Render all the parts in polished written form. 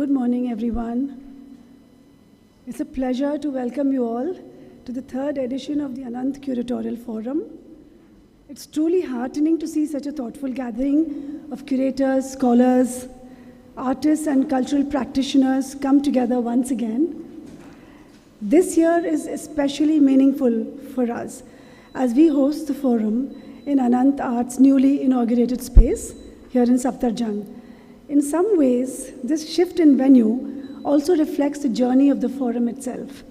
Good morning, everyone. It's a pleasure to welcome you all to the third edition of the Anant Curatorial Forum. It's truly heartening to see such a thoughtful gathering of curators, scholars, artists, and cultural practitioners come together once again. This year is especially meaningful for us as we host the forum in Anant Art's newly inaugurated space here in Safdarjung. In some ways, this shift in venue also reflects the journey of the forum itself,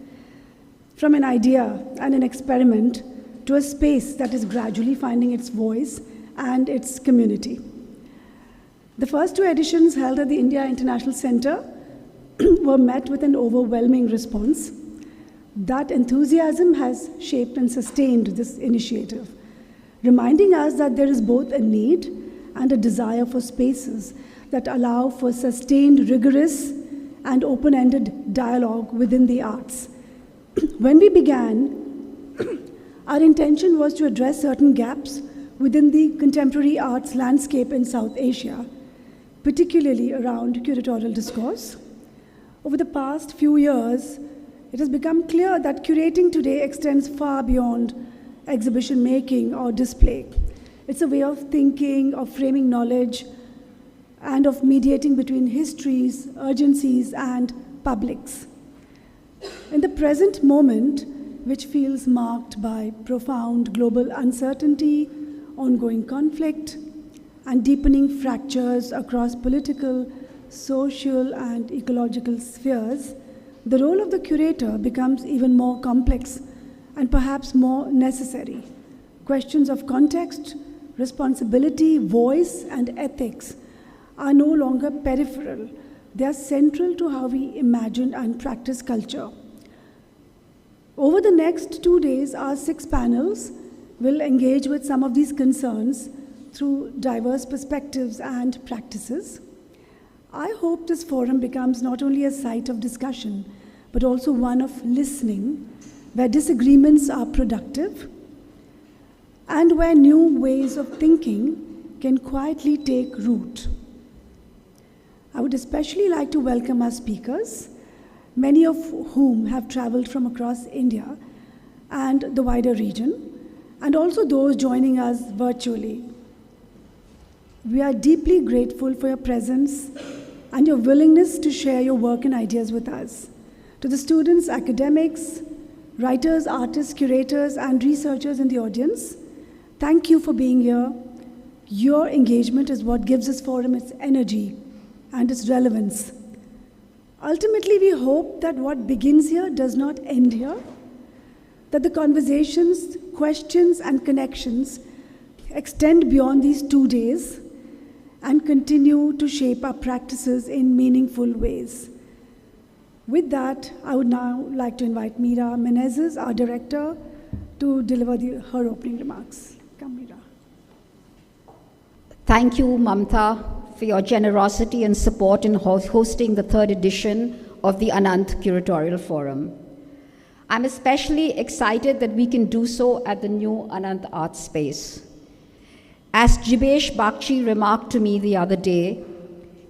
from an idea and an experiment to a space that is gradually finding its voice and its community. The first two editions held at the India International Center were met with an overwhelming response. That enthusiasm has shaped and sustained this initiative, reminding us that there is both a need and a desire for spaces that allow for sustained, rigorous, and open-ended dialogue within the arts. When we began, our intention was to address certain gaps within the contemporary arts landscape in South Asia, particularly around curatorial discourse. Over the past few years, it has become clear that curating today extends far beyond exhibition making or display. It's a way of thinking, of framing knowledge, and of mediating between histories, urgencies, and publics. In the present moment, which feels marked by profound global uncertainty, ongoing conflict, and deepening fractures across political, social, and ecological spheres, the role of the curator becomes even more complex and perhaps more necessary. Questions of context, responsibility, voice, and ethics are no longer peripheral. They are central to how we imagine and practice culture. Over the next 2 days, our 6 panels will engage with some of these concerns through diverse perspectives and practices. I hope this forum becomes not only a site of discussion, but also one of listening, where disagreements are productive and where new ways of thinking can quietly take root. I would especially like to welcome our speakers, many of whom have traveled from across India and the wider region, and also those joining us virtually. We are deeply grateful for your presence and your willingness to share your work and ideas with us. To the students, academics, writers, artists, curators, and researchers in the audience, thank you for being here. Your engagement is what gives this forum its energy and its relevance. Ultimately, we hope that what begins here does not end here, that the conversations, questions, and connections extend beyond these 2 days and continue to shape our practices in meaningful ways. With that, I would now like to invite Meera Menezes, our director, to deliver her opening remarks. Come, Meera. Thank you, Mamta, for your generosity and support in hosting the third edition of the Anant Curatorial Forum. I'm especially excited that we can do so at the new Anant Art Space. As Jibesh Bakshi remarked to me the other day,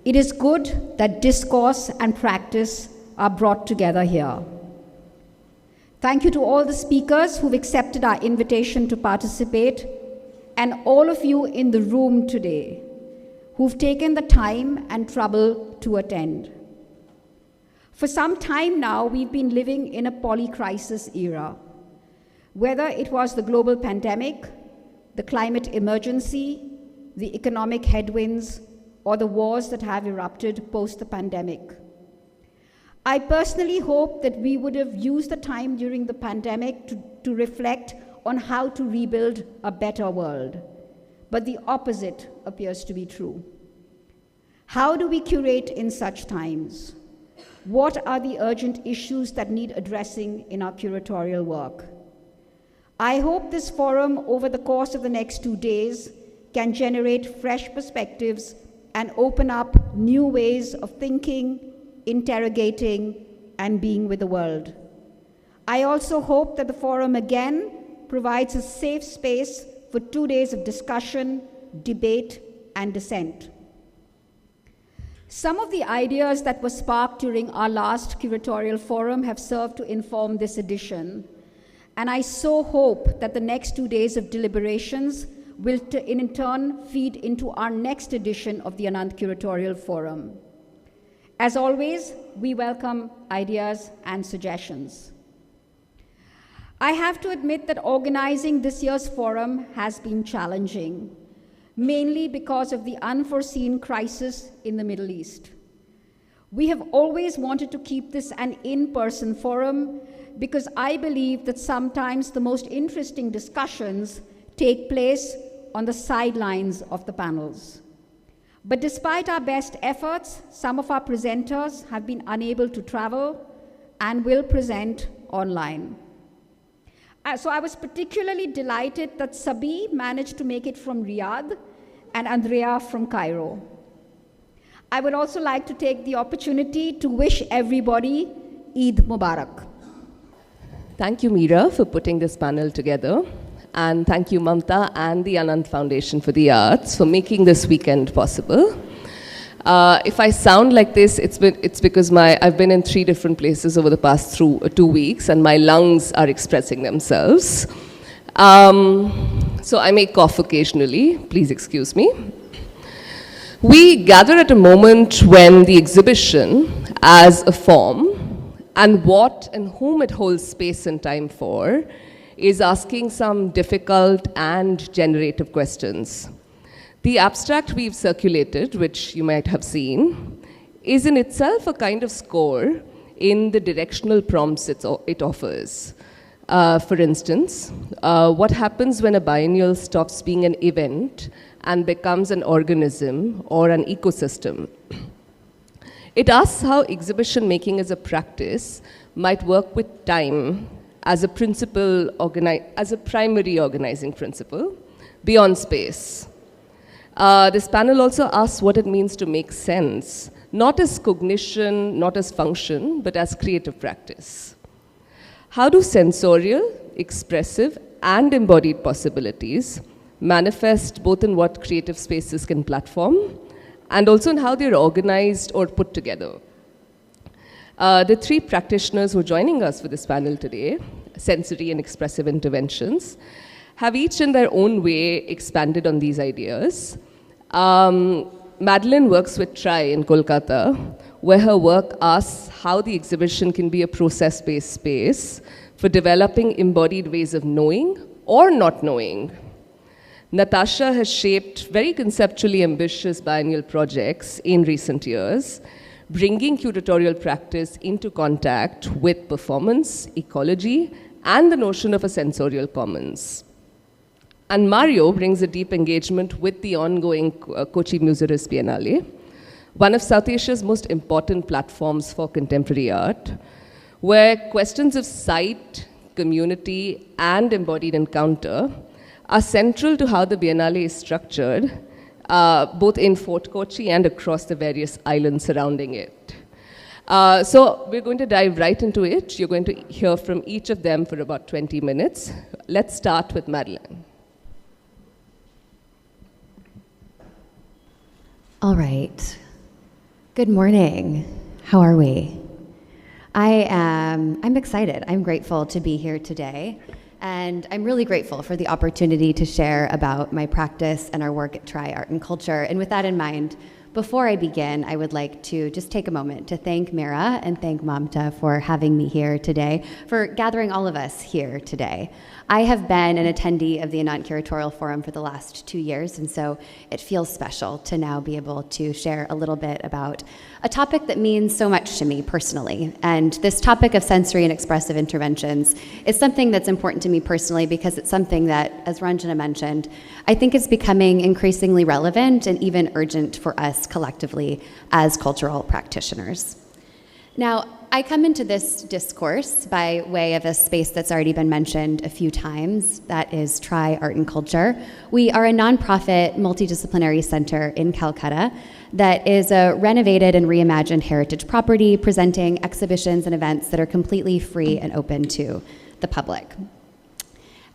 it is good that discourse and practice are brought together here. Thank you to all the speakers who've accepted our invitation to participate, and all of you in the room today who've taken the time and trouble to attend. For some time now, we've been living in a polycrisis era. Whether it was the global pandemic, the climate emergency, the economic headwinds, or the wars that have erupted post the pandemic. I personally hope that we would have used the time during the pandemic to reflect on how to rebuild a better world. But the opposite appears to be true. How do we curate in such times? What are the urgent issues that need addressing in our curatorial work? I hope this forum over the course of the next 2 days can generate fresh perspectives and open up new ways of thinking, interrogating, and being with the world. I also hope that the forum again provides a safe space for 2 days of discussion, debate, and dissent. Some of the ideas that were sparked during our last curatorial forum have served to inform this edition, and I so hope that the next 2 days of deliberations will in turn feed into our next edition of the Anant Curatorial Forum. As always, we welcome ideas and suggestions. I have to admit that organizing this year's forum has been challenging, mainly because of the unforeseen crisis in the Middle East. We have always wanted to keep this an in-person forum because I believe that sometimes the most interesting discussions take place on the sidelines of the panels. But despite our best efforts, some of our presenters have been unable to travel and will present online. So I was particularly delighted that Sabi managed to make it from Riyadh and Andrea from Cairo. I would also like to take the opportunity to wish everybody Eid Mubarak. Thank you, Meera, for putting this panel together. And thank you, Mamta and the Anant Foundation for the Arts for making this weekend possible. If I sound like this, it's because I've been in 3 different places over the past 2 weeks, and my lungs are expressing themselves. So I may cough occasionally. Please excuse me. We gather at a moment when the exhibition, as a form, and what and whom it holds space and time for, is asking some difficult and generative questions. The abstract we've circulated, which you might have seen, is in itself a kind of score in the directional prompts it offers. For instance, what happens when a biennial stops being an event and becomes an organism or an ecosystem? It asks how exhibition making as a practice might work with time as a primary organizing principle beyond space. This panel also asks what it means to make sense, not as cognition, not as function, but as creative practice. How do sensorial, expressive, and embodied possibilities manifest both in what creative spaces can platform and also in how they're organized or put together? The 3 practitioners who are joining us for this panel today, sensory and expressive interventions, have each in their own way expanded on these ideas. Madeleine works with TRI in Kolkata, where her work asks how the exhibition can be a process-based space for developing embodied ways of knowing or not knowing. Natasha has shaped very conceptually ambitious biennial projects in recent years, bringing curatorial practice into contact with performance, ecology, and the notion of a sensorial commons. And Mario brings a deep engagement with the ongoing Kochi Museris Biennale, one of South Asia's most important platforms for contemporary art, where questions of sight, community, and embodied encounter are central to how the Biennale is structured, both in Fort Kochi and across the various islands surrounding it. So we're going to dive right into it. You're going to hear from each of them for about 20 minutes. Let's start with Madeleine. All right. Good morning. How are we? I'm excited. I'm grateful to be here today. And I'm really grateful for the opportunity to share about my practice and our work at TRI Art and Culture. And with that in mind, before I begin, I would like to just take a moment to thank Meera and thank Mamta for having me here today, for gathering all of us here today. I have been an attendee of the Anant Curatorial Forum for the last 2 years, and so it feels special to now be able to share a little bit about a topic that means so much to me personally. And this topic of sensory and expressive interventions is something that's important to me personally because it's something that, as Ranjana mentioned, I think is becoming increasingly relevant and even urgent for us collectively as cultural practitioners. Now, I come into this discourse by way of a space that's already been mentioned a few times, that is TRI Art and Culture. We are a nonprofit multidisciplinary center in Calcutta that is a renovated and reimagined heritage property presenting exhibitions and events that are completely free and open to the public.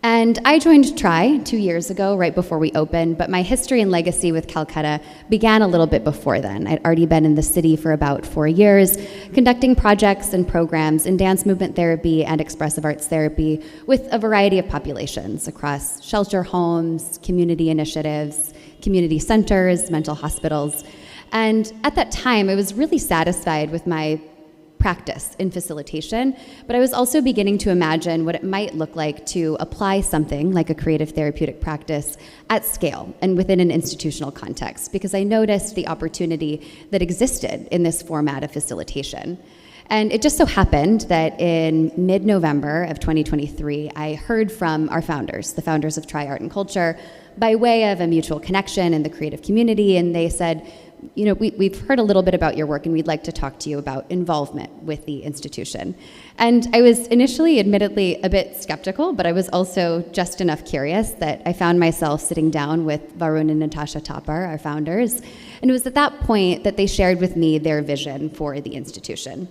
And I joined TRI 2 years ago, right before we opened, but my history and legacy with Calcutta began a little bit before then. I'd already been in the city for about 4 years, conducting projects and programs in dance movement therapy and expressive arts therapy with a variety of populations across shelter homes, community initiatives, community centers, mental hospitals. And at that time, I was really satisfied with my practice in facilitation, but I was also beginning to imagine what it might look like to apply something like a creative therapeutic practice at scale and within an institutional context, because I noticed the opportunity that existed in this format of facilitation. And it just so happened that in mid-November of 2023, I heard from our founders, the founders of TRI Art and Culture, by way of a mutual connection in the creative community, and they said, you know, we've heard a little bit about your work and we'd like to talk to you about involvement with the institution. And I was initially, admittedly, a bit skeptical, but I was also just enough curious that I found myself sitting down with Varun and Natasha Tapar, our founders, and it was at that point that they shared with me their vision for the institution.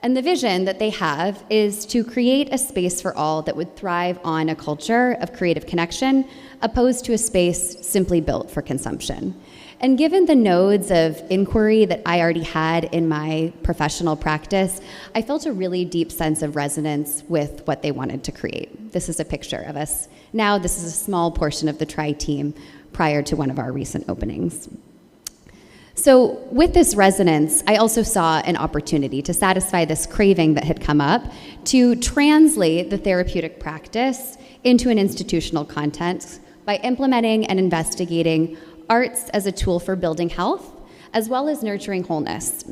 And the vision that they have is to create a space for all that would thrive on a culture of creative connection, opposed to a space simply built for consumption. And given the nodes of inquiry that I already had in my professional practice, I felt a really deep sense of resonance with what they wanted to create. This is a picture of us. Now, this is a small portion of the TRI team prior to one of our recent openings. So with this resonance, I also saw an opportunity to satisfy this craving that had come up to translate the therapeutic practice into an institutional context by implementing and investigating arts as a tool for building health, as well as nurturing wholeness.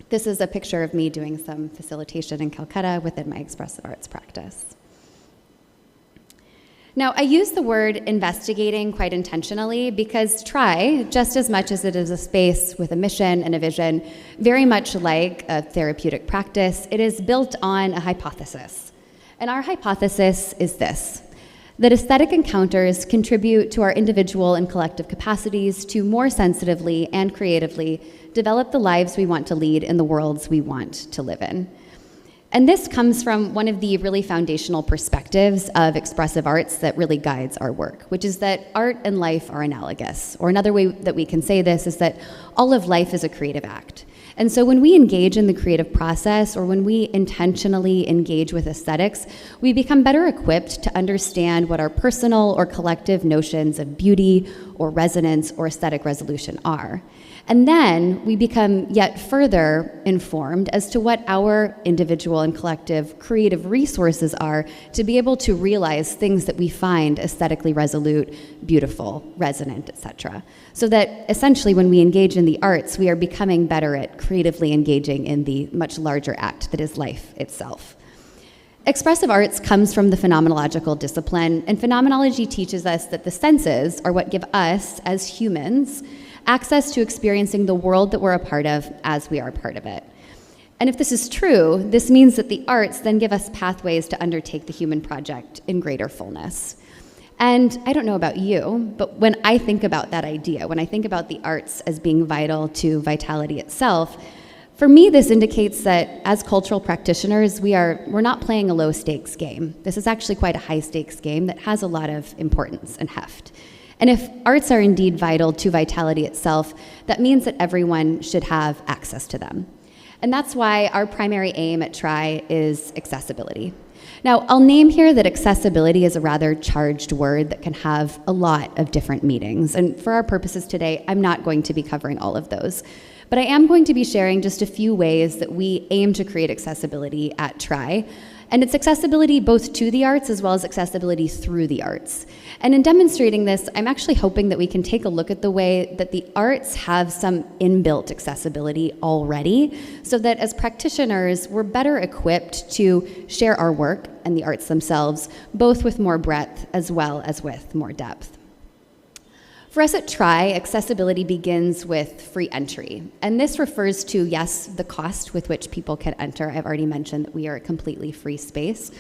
This is a picture of me doing some facilitation in Calcutta within my expressive arts practice. Now, I use the word investigating quite intentionally because TRI, just as much as it is a space with a mission and a vision, very much like a therapeutic practice, it is built on a hypothesis. And our hypothesis is this: that aesthetic encounters contribute to our individual and collective capacities to more sensitively and creatively develop the lives we want to lead in the worlds we want to live in. And this comes from one of the really foundational perspectives of expressive arts that really guides our work, which is that art and life are analogous. Or another way that we can say this is that all of life is a creative act. And so when we engage in the creative process, or when we intentionally engage with aesthetics, we become better equipped to understand what our personal or collective notions of beauty or resonance or aesthetic resolution are. And then we become yet further informed as to what our individual and collective creative resources are to be able to realize things that we find aesthetically resolute, beautiful, resonant, etc. So that essentially when we engage in the arts, we are becoming better at creatively engaging in the much larger act that is life itself. Expressive arts comes from the phenomenological discipline, and phenomenology teaches us that the senses are what give us, as humans, access to experiencing the world that we're a part of as we are a part of it. And if this is true, this means that the arts then give us pathways to undertake the human project in greater fullness. And I don't know about you, but when I think about that idea, when I think about the arts as being vital to vitality itself, for me, this indicates that as cultural practitioners, we're not playing a low-stakes game. This is actually quite a high-stakes game that has a lot of importance and heft. And if arts are indeed vital to vitality itself, that means that everyone should have access to them. And that's why our primary aim at TRI is accessibility. Now, I'll name here that accessibility is a rather charged word that can have a lot of different meanings. And for our purposes today, I'm not going to be covering all of those. But I am going to be sharing just a few ways that we aim to create accessibility at TRI. And it's accessibility both to the arts as well as accessibility through the arts. And in demonstrating this, I'm actually hoping that we can take a look at the way that the arts have some inbuilt accessibility already, so that as practitioners, we're better equipped to share our work and the arts themselves, both with more breadth as well as with more depth. For us at TRI, accessibility begins with free entry. And this refers to, yes, the cost with which people can enter. I've already mentioned that we are a completely free space.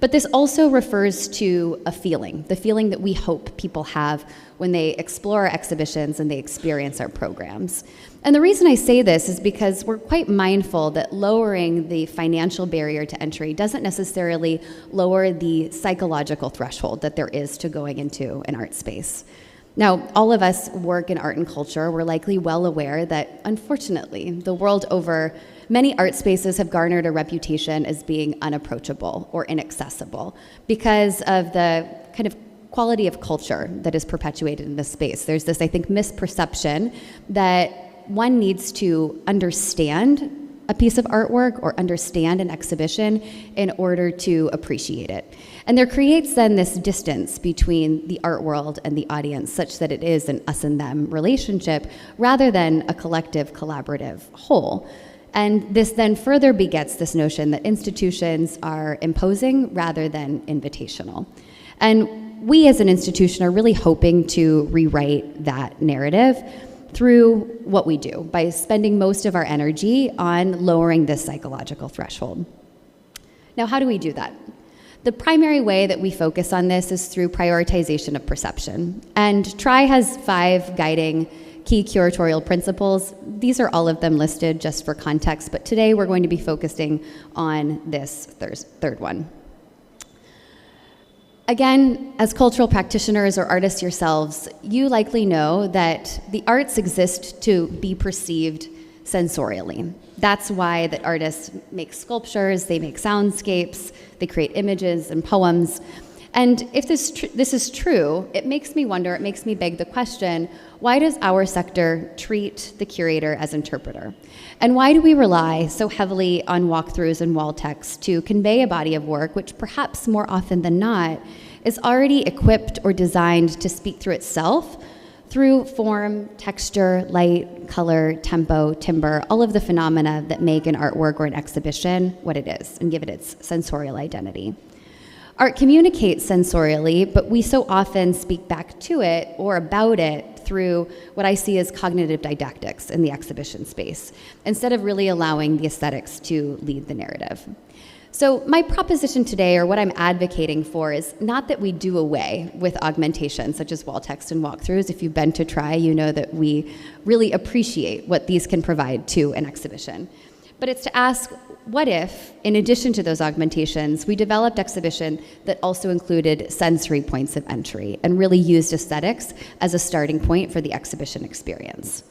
But this also refers to a feeling, the feeling that we hope people have when they explore our exhibitions and they experience our programs. And the reason I say this is because we're quite mindful that lowering the financial barrier to entry doesn't necessarily lower the psychological threshold that there is to going into an art space. Now, all of us work in art and culture. We're likely well aware that, unfortunately, the world over, many art spaces have garnered a reputation as being unapproachable or inaccessible because of the kind of quality of culture that is perpetuated in this space. There's this, I think, misperception that one needs to understand a piece of artwork or understand an exhibition in order to appreciate it. And there creates then this distance between the art world and the audience such that it is an us and them relationship rather than a collective, collaborative whole. And this then further begets this notion that institutions are imposing rather than invitational. And we as an institution are really hoping to rewrite that narrative through what we do by spending most of our energy on lowering this psychological threshold. Now, how do we do that? The primary way that we focus on this is through prioritization of perception. And TRI has 5 guiding key curatorial principles. These are all of them listed just for context, but today we're going to be focusing on this third one. Again, as cultural practitioners or artists yourselves, you likely know that the arts exist to be perceived sensorially. That's why that artists make sculptures, they make soundscapes, they create images and poems. And if this is true, it makes me wonder, it makes me beg the question, why does our sector treat the curator as interpreter? And why do we rely so heavily on walkthroughs and wall text to convey a body of work which perhaps more often than not is already equipped or designed to speak through itself through form, texture, light, color, tempo, timbre, all of the phenomena that make an artwork or an exhibition what it is and give it its sensorial identity? Art communicates sensorially, but we so often speak back to it or about it through what I see as cognitive didactics in the exhibition space, instead of really allowing the aesthetics to lead the narrative. So my proposition today, or what I'm advocating for, is not that we do away with augmentation, such as wall text and walkthroughs. If you've been to TRI, you know that we really appreciate what these can provide to an exhibition. But it's to ask, what if, in addition to those augmentations, we developed exhibition that also included sensory points of entry and really used aesthetics as a starting point for the exhibition experience?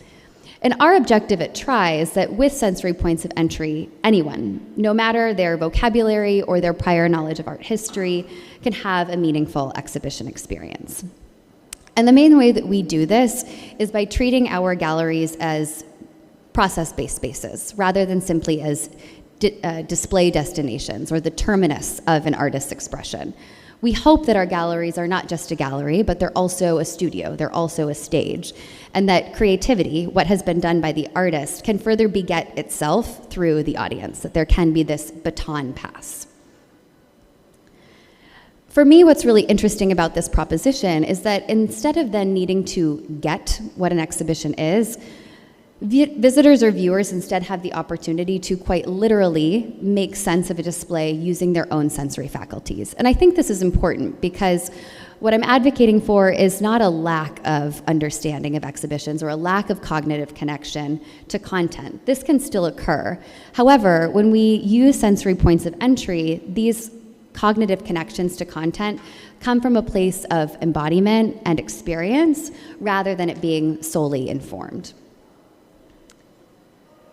And our objective at TRI is that with sensory points of entry, anyone, no matter their vocabulary or their prior knowledge of art history, can have a meaningful exhibition experience. And the main way that we do this is by treating our galleries as process-based spaces, rather than simply as display destinations or the terminus of an artist's expression. We hope that our galleries are not just a gallery, but they're also a studio, they're also a stage, and that creativity, what has been done by the artist, can further beget itself through the audience, that there can be this baton pass. For me, what's really interesting about this proposition is that instead of then needing to get what an exhibition is, visitors or viewers instead have the opportunity to quite literally make sense of a display using their own sensory faculties. And I think this is important because what I'm advocating for is not a lack of understanding of exhibitions or a lack of cognitive connection to content. This can still occur. However, when we use sensory points of entry, these cognitive connections to content come from a place of embodiment and experience rather than it being solely informed.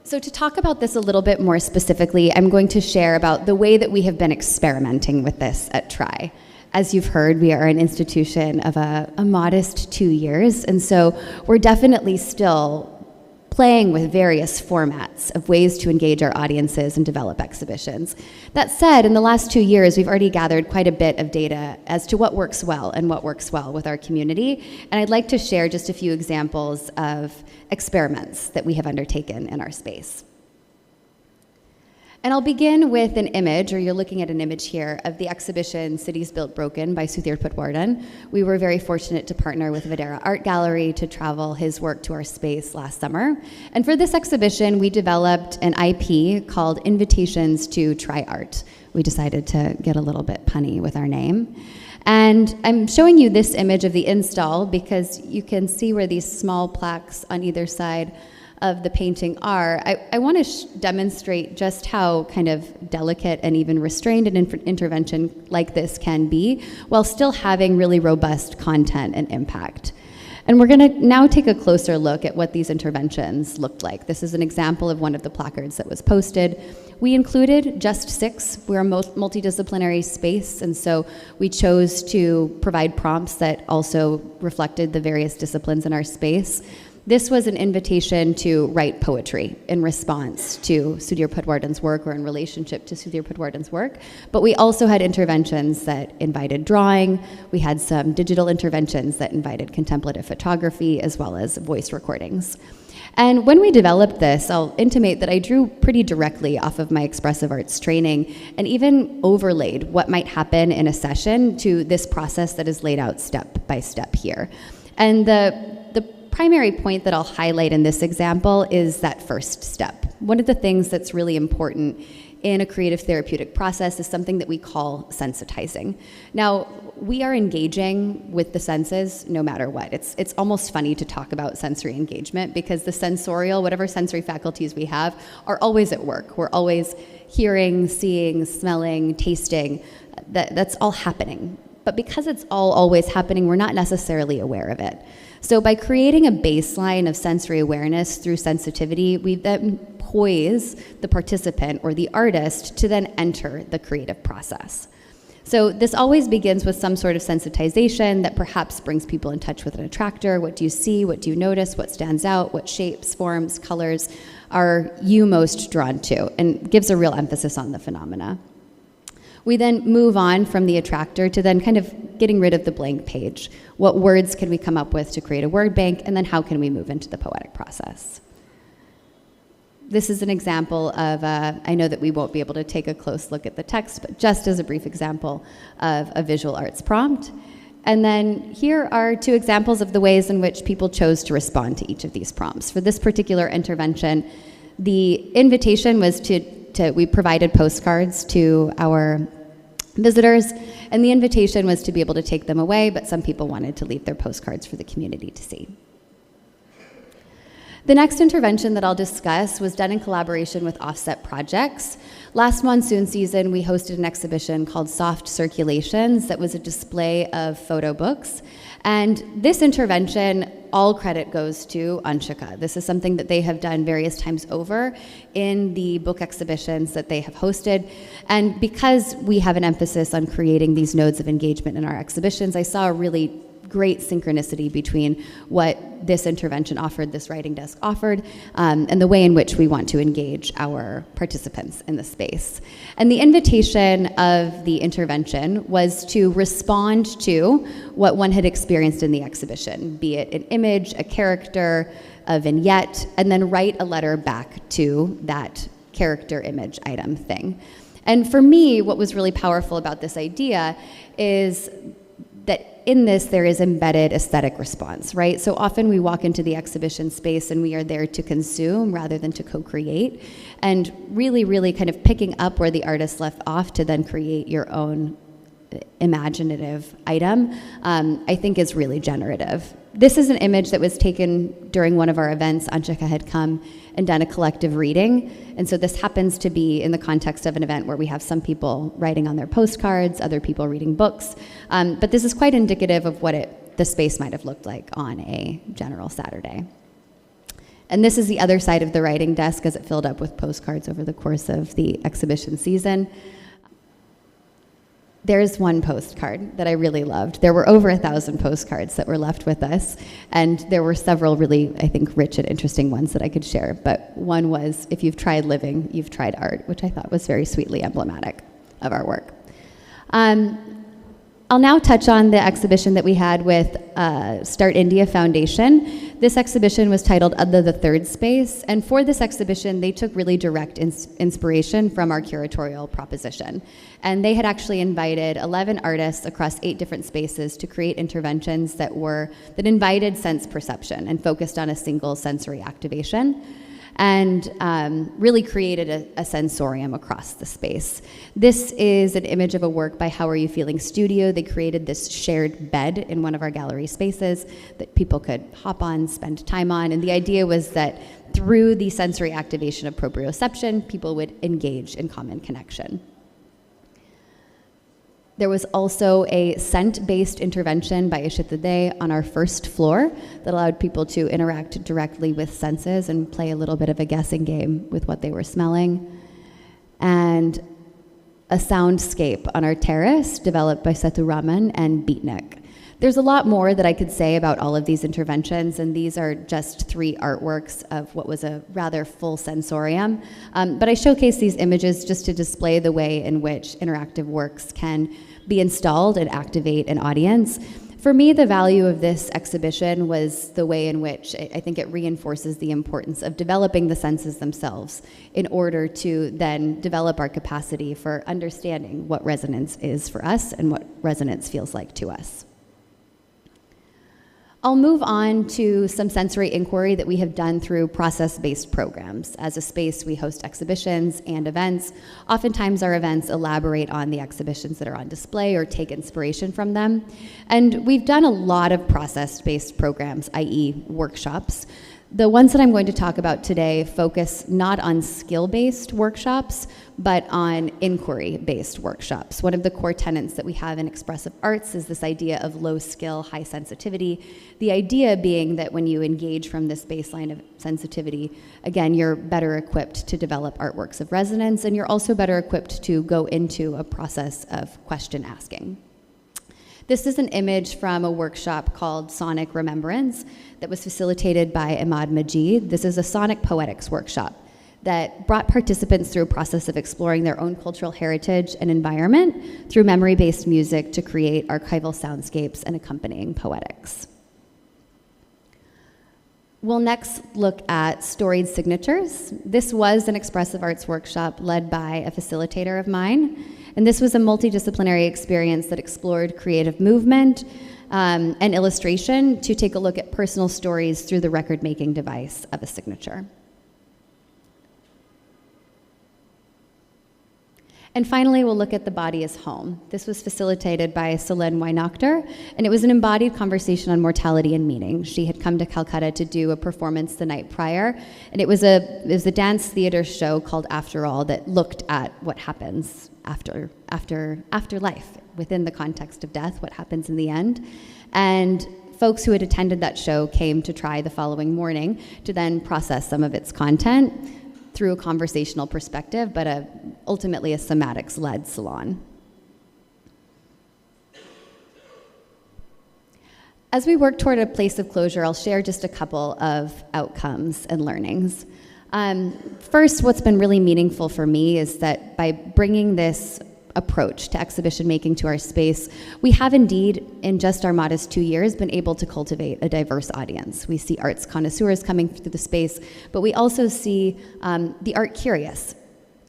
So to talk about this a little bit more specifically, I'm going to share about the way that we have been experimenting with this at TRI. As you've heard, we are an institution of a modest 2 years, and so we're definitely still playing with various formats of ways to engage our audiences and develop exhibitions. That said, in the last 2 years, we've already gathered quite a bit of data as to what works well and what works well with our community, and I'd like to share just a few examples of experiments that we have undertaken in our space. And I'll begin with an image, or you're looking at an image here, of the exhibition Cities Built Broken by Sudhir Patwardhan. We were very fortunate to partner with Vadera Art Gallery to travel his work to our space last summer. And for this exhibition, we developed an IP called Invitations to Try Art. We decided to get a little bit punny with our name. And I'm showing you this image of the install because you can see where these small plaques on either side of the painting are. I want to demonstrate just how kind of delicate and even restrained an intervention like this can be while still having really robust content and impact. And we're going to now take a closer look at what these interventions looked like. This is an example of one of the placards that was posted. We included just 6. We're a multidisciplinary space, and so we chose to provide prompts that also reflected the various disciplines in our space. This was an invitation to write poetry in response to Sudhir Patwardhan's work or in relationship to Sudhir Patwardhan's work. But we also had interventions that invited drawing. We had some digital interventions that invited contemplative photography as well as voice recordings. And when we developed this, I'll intimate that I drew pretty directly off of my expressive arts training and even overlaid what might happen in a session to this process that is laid out step by step here. And the primary point that I'll highlight in this example is that first step. One of the things that's really important in a creative therapeutic process is something that we call sensitizing. Now, we are engaging with the senses no matter what. It's almost funny to talk about sensory engagement because the sensorial, whatever sensory faculties we have, are always at work. We're always hearing, seeing, smelling, tasting. That's all happening. But because it's all always happening, we're not necessarily aware of it. So by creating a baseline of sensory awareness through sensitivity, we then poise the participant or the artist to then enter the creative process. So this always begins with some sort of sensitization that perhaps brings people in touch with an attractor. What do you see? What do you notice? What stands out? What shapes, forms, colors are you most drawn to? And gives a real emphasis on the phenomena. We then move on from the attractor to then kind of getting rid of the blank page. What words can we come up with to create a word bank, and then how can we move into the poetic process? This is an example of, I know that we won't be able to take a close look at the text, but just as a brief example of a visual arts prompt. And then here are 2 examples of the ways in which people chose to respond to each of these prompts. For this particular intervention, the invitation was we provided postcards to our visitors, and the invitation was to be able to take them away, but some people wanted to leave their postcards for the community to see. The next intervention that I'll discuss was done in collaboration with Offset Projects. Last monsoon season, we hosted an exhibition called Soft Circulations that was a display of photo books. And this intervention, all credit goes to Anshika. This is something that they have done various times over in the book exhibitions that they have hosted. And because we have an emphasis on creating these nodes of engagement in our exhibitions, I saw a really great synchronicity between what this intervention offered, this writing desk offered, and the way in which we want to engage our participants in the space. And the invitation of the intervention was to respond to what one had experienced in the exhibition, be it an image, a character, a vignette, and then write a letter back to that character, image, item thing. And for me, what was really powerful about this idea is that in this, there is embedded aesthetic response, right? So often we walk into the exhibition space and we are there to consume rather than to co-create, and really, really kind of picking up where the artist left off to then create your own imaginative item, I think is really generative. This is an image that was taken during one of our events. Anshika had come and done a collective reading. And so this happens to be in the context of an event where we have some people writing on their postcards, other people reading books. But this is quite indicative of what the space might have looked like on a general Saturday. And this is the other side of the writing desk as it filled up with postcards over the course of the exhibition season. There's one postcard that I really loved. There were over 1,000 postcards that were left with us, and there were several really, I think, rich and interesting ones that I could share. But one was, if you've tried living, you've tried art, which I thought was very sweetly emblematic of our work. I'll now touch on the exhibition that we had with Start India Foundation. This exhibition was titled Under the Third Space, and for this exhibition, they took really direct inspiration from our curatorial proposition. And they had actually invited 11 artists across 8 different spaces to create interventions that invited sense perception and focused on a single sensory activation, and really created a sensorium across the space. This is an image of a work by How Are You Feeling Studio. They created this shared bed in one of our gallery spaces that people could hop on, spend time on, and the idea was that through the sensory activation of proprioception, people would engage in common connection. There was also a scent-based intervention by Ishita Day on our first floor that allowed people to interact directly with senses and play a little bit of a guessing game with what they were smelling. And a soundscape on our terrace developed by Seturaman and Beatnik. There's a lot more that I could say about all of these interventions, and these are just 3 artworks of what was a rather full sensorium. But I showcase these images just to display the way in which interactive works can be installed and activate an audience. For me, the value of this exhibition was the way in which I think it reinforces the importance of developing the senses themselves in order to then develop our capacity for understanding what resonance is for us and what resonance feels like to us. I'll move on to some sensory inquiry that we have done through process-based programs. As a space, we host exhibitions and events. Oftentimes, our events elaborate on the exhibitions that are on display or take inspiration from them. And we've done a lot of process-based programs, i.e. workshops. The ones that I'm going to talk about today focus not on skill-based workshops, but on inquiry-based workshops. One of the core tenets that we have in expressive arts is this idea of low skill, high sensitivity. The idea being that when you engage from this baseline of sensitivity, again, you're better equipped to develop artworks of resonance, and you're also better equipped to go into a process of question asking. This is an image from a workshop called Sonic Remembrance that was facilitated by Ahmad Majid. This is a sonic poetics workshop that brought participants through a process of exploring their own cultural heritage and environment through memory-based music to create archival soundscapes and accompanying poetics. We'll next look at storied signatures. This was an expressive arts workshop led by a facilitator of mine, and this was a multidisciplinary experience that explored creative movement and illustration to take a look at personal stories through the record-making device of a signature. And finally, we'll look at The Body is Home. This was facilitated by Selene Wynoctor, and it was an embodied conversation on mortality and meaning. She had come to Calcutta to do a performance the night prior, and it was a dance theater show called After All that looked at what happens after life, within the context of death, what happens in the end. And folks who had attended that show came to try the following morning to then process some of its content through a conversational perspective, but ultimately a somatics-led salon. As we work toward a place of closure, I'll share just a couple of outcomes and learnings. First, what's been really meaningful for me is that by bringing this approach to exhibition making to our space, we have indeed, in just our modest 2 years, been able to cultivate a diverse audience. We see arts connoisseurs coming through the space, but we also see the art curious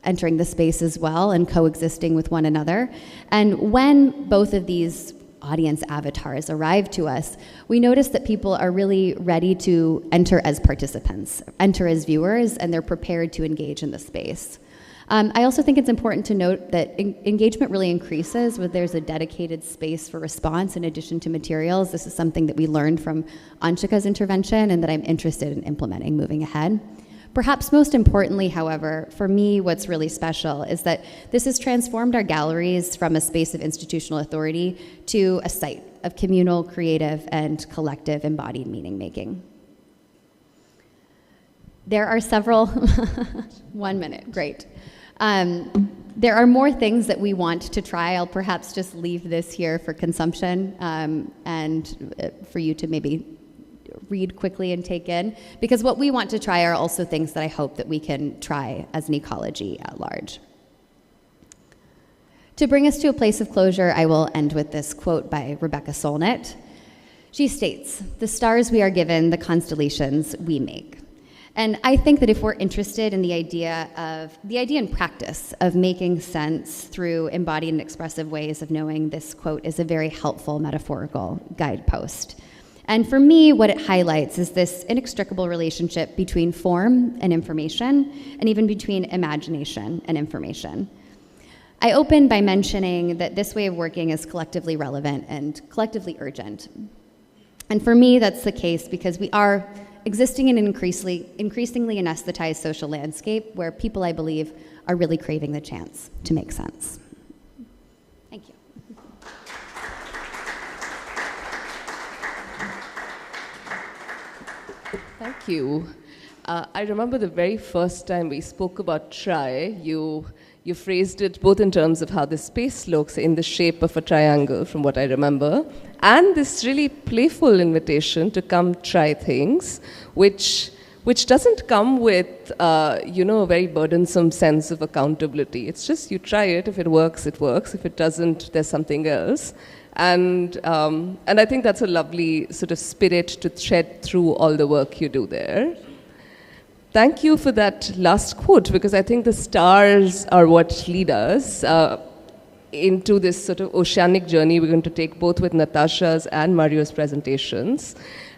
entering the space as well and coexisting with one another. And when both of these audience avatars arrive to us, we notice that people are really ready to enter as participants, enter as viewers, and they're prepared to engage in the space. I also think it's important to note that engagement really increases when there's a dedicated space for response in addition to materials. This is something that we learned from Anshika's intervention and that I'm interested in implementing moving ahead. Perhaps most importantly, however, for me, what's really special is that this has transformed our galleries from a space of institutional authority to a site of communal, creative, and collective embodied meaning making. There are several, 1 minute, great. There are more things that we want to try. I'll perhaps just leave this here for consumption and for you to maybe read quickly and take in, because what we want to try are also things that I hope that we can try as an ecology at large. To bring us to a place of closure, I will end with this quote by Rebecca Solnit. She states, "The stars we are given, the constellations we make." And I think that if we're interested in the idea and practice of making sense through embodied and expressive ways of knowing, this quote is a very helpful metaphorical guidepost. And for me, what it highlights is this inextricable relationship between form and information, and even between imagination and information. I open by mentioning that this way of working is collectively relevant and collectively urgent. And for me, that's the case because we are existing in an increasingly anesthetized social landscape where people, I believe, are really craving the chance to make sense. Thank you. Thank you. I remember the very first time we spoke about try, you phrased it both in terms of how the space looks in the shape of a triangle, from what I remember, and this really playful invitation to come try things, which doesn't come with, a very burdensome sense of accountability. It's just you try it. If it works, it works. If it doesn't, there's something else. And I think that's a lovely sort of spirit to thread through all the work you do there. Thank you for that last quote, because I think the stars are what lead us into this sort of oceanic journey we're going to take both with Natasha's and Mario's presentations.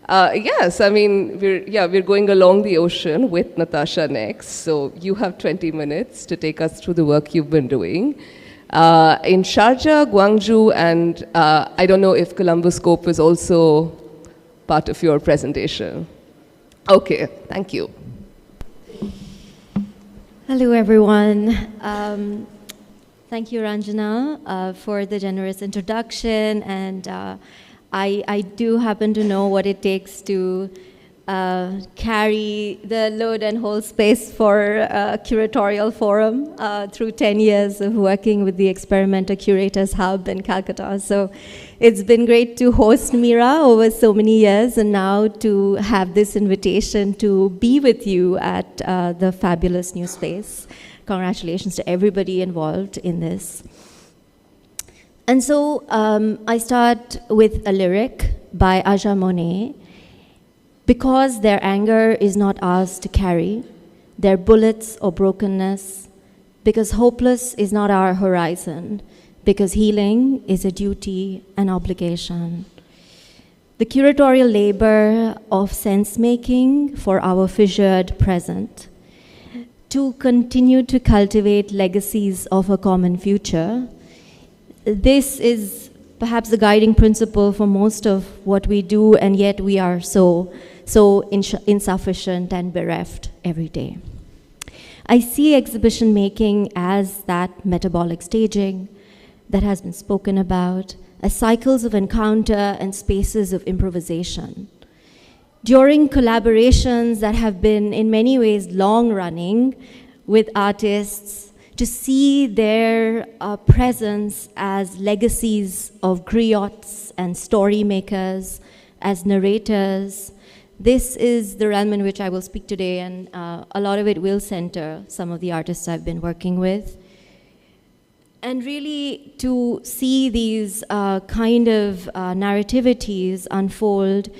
Yes, I mean, we're going along the ocean with Natasha next, so you have 20 minutes to take us through the work you've been doing. In Sharjah, Gwangju, and I don't know if Columbus Scope is also part of your presentation. Okay, thank you. Hello, everyone. Thank you, Ranjana, for the generous introduction. And I do happen to know what it takes to carry the load and hold space for a curatorial forum through 10 years of working with the Experimenter Curators Hub in Calcutta. So it's been great to host Meera over so many years, and now to have this invitation to be with you at the fabulous new space. Congratulations to everybody involved in this. And so I start with a lyric by Aja Monet. Because their anger is not ours to carry, their bullets or brokenness, because hopeless is not our horizon, because healing is a duty and obligation. The curatorial labor of sense-making for our fissured present, to continue to cultivate legacies of a common future. This is perhaps the guiding principle for most of what we do, and yet we are so insufficient and bereft every day. I see exhibition making as that metabolic staging that has been spoken about, as cycles of encounter and spaces of improvisation. During collaborations that have been in many ways long-running with artists, to see their presence as legacies of griots and story makers, as narrators. This is the realm in which I will speak today, and a lot of it will center some of the artists I've been working with. And really to see these kind of narrativities unfold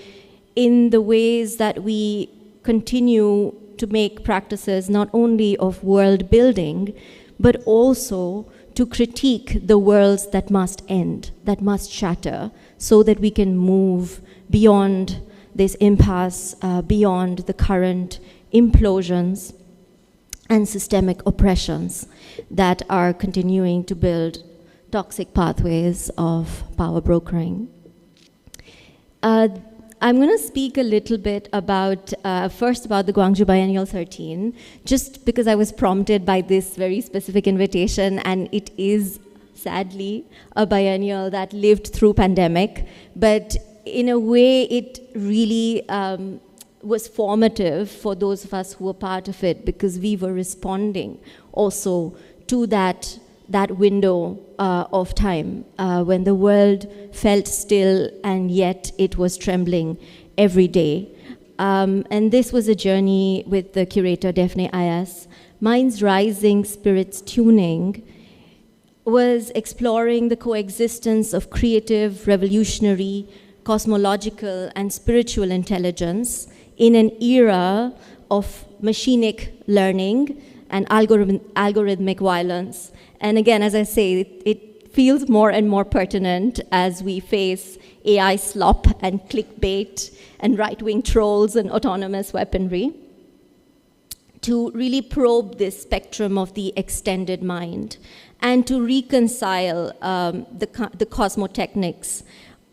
in the ways that we continue to make practices not only of world building, but also to critique the worlds that must end, that must shatter, so that we can move beyond this impasse, beyond the current implosions and systemic oppressions that are continuing to build toxic pathways of power brokering. I'm going to speak a little bit about, first about the Gwangju Biennial 13, just because I was prompted by this very specific invitation, and it is sadly a biennial that lived through pandemic, but in a way it really was formative for those of us who were part of it, because we were responding also to that window of time when the world felt still and yet it was trembling every day. And this was a journey with the curator Daphne Ayas. Minds Rising, Spirits Tuning was exploring the coexistence of creative, revolutionary, cosmological and spiritual intelligence in an era of machinic learning and algorithmic violence. And again, as I say, it feels more and more pertinent as we face AI slop and clickbait and right-wing trolls and autonomous weaponry, to really probe this spectrum of the extended mind and to reconcile the cosmotechnics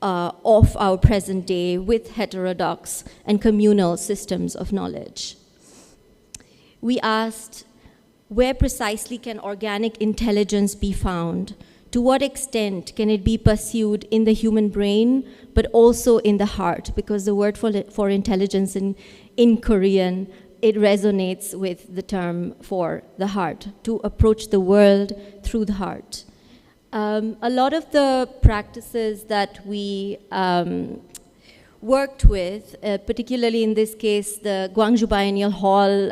of our present day with heterodox and communal systems of knowledge. We asked, where precisely can organic intelligence be found? To what extent can it be pursued in the human brain, but also in the heart? Because the word for intelligence in Korean, it resonates with the term for the heart, to approach the world through the heart. A lot of the practices that we worked with, particularly in this case, the Gwangju Biennial Hall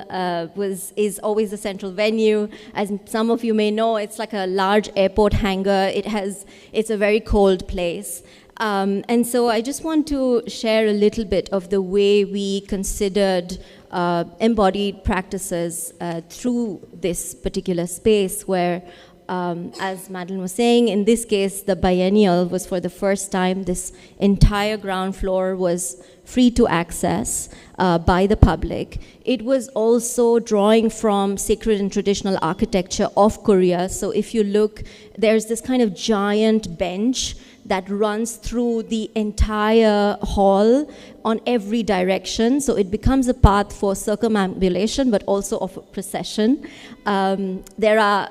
is always the central venue. As some of you may know, it's like a large airport hangar. It's a very cold place. And so I just want to share a little bit of the way we considered embodied practices through this particular space where, as Madeleine was saying, in this case, the biennial was for the first time. This entire ground floor was free to access by the public. It was also drawing from sacred and traditional architecture of Korea. So if you look, there's this kind of giant bench that runs through the entire hall on every direction. So it becomes a path for circumambulation, but also of a procession. There are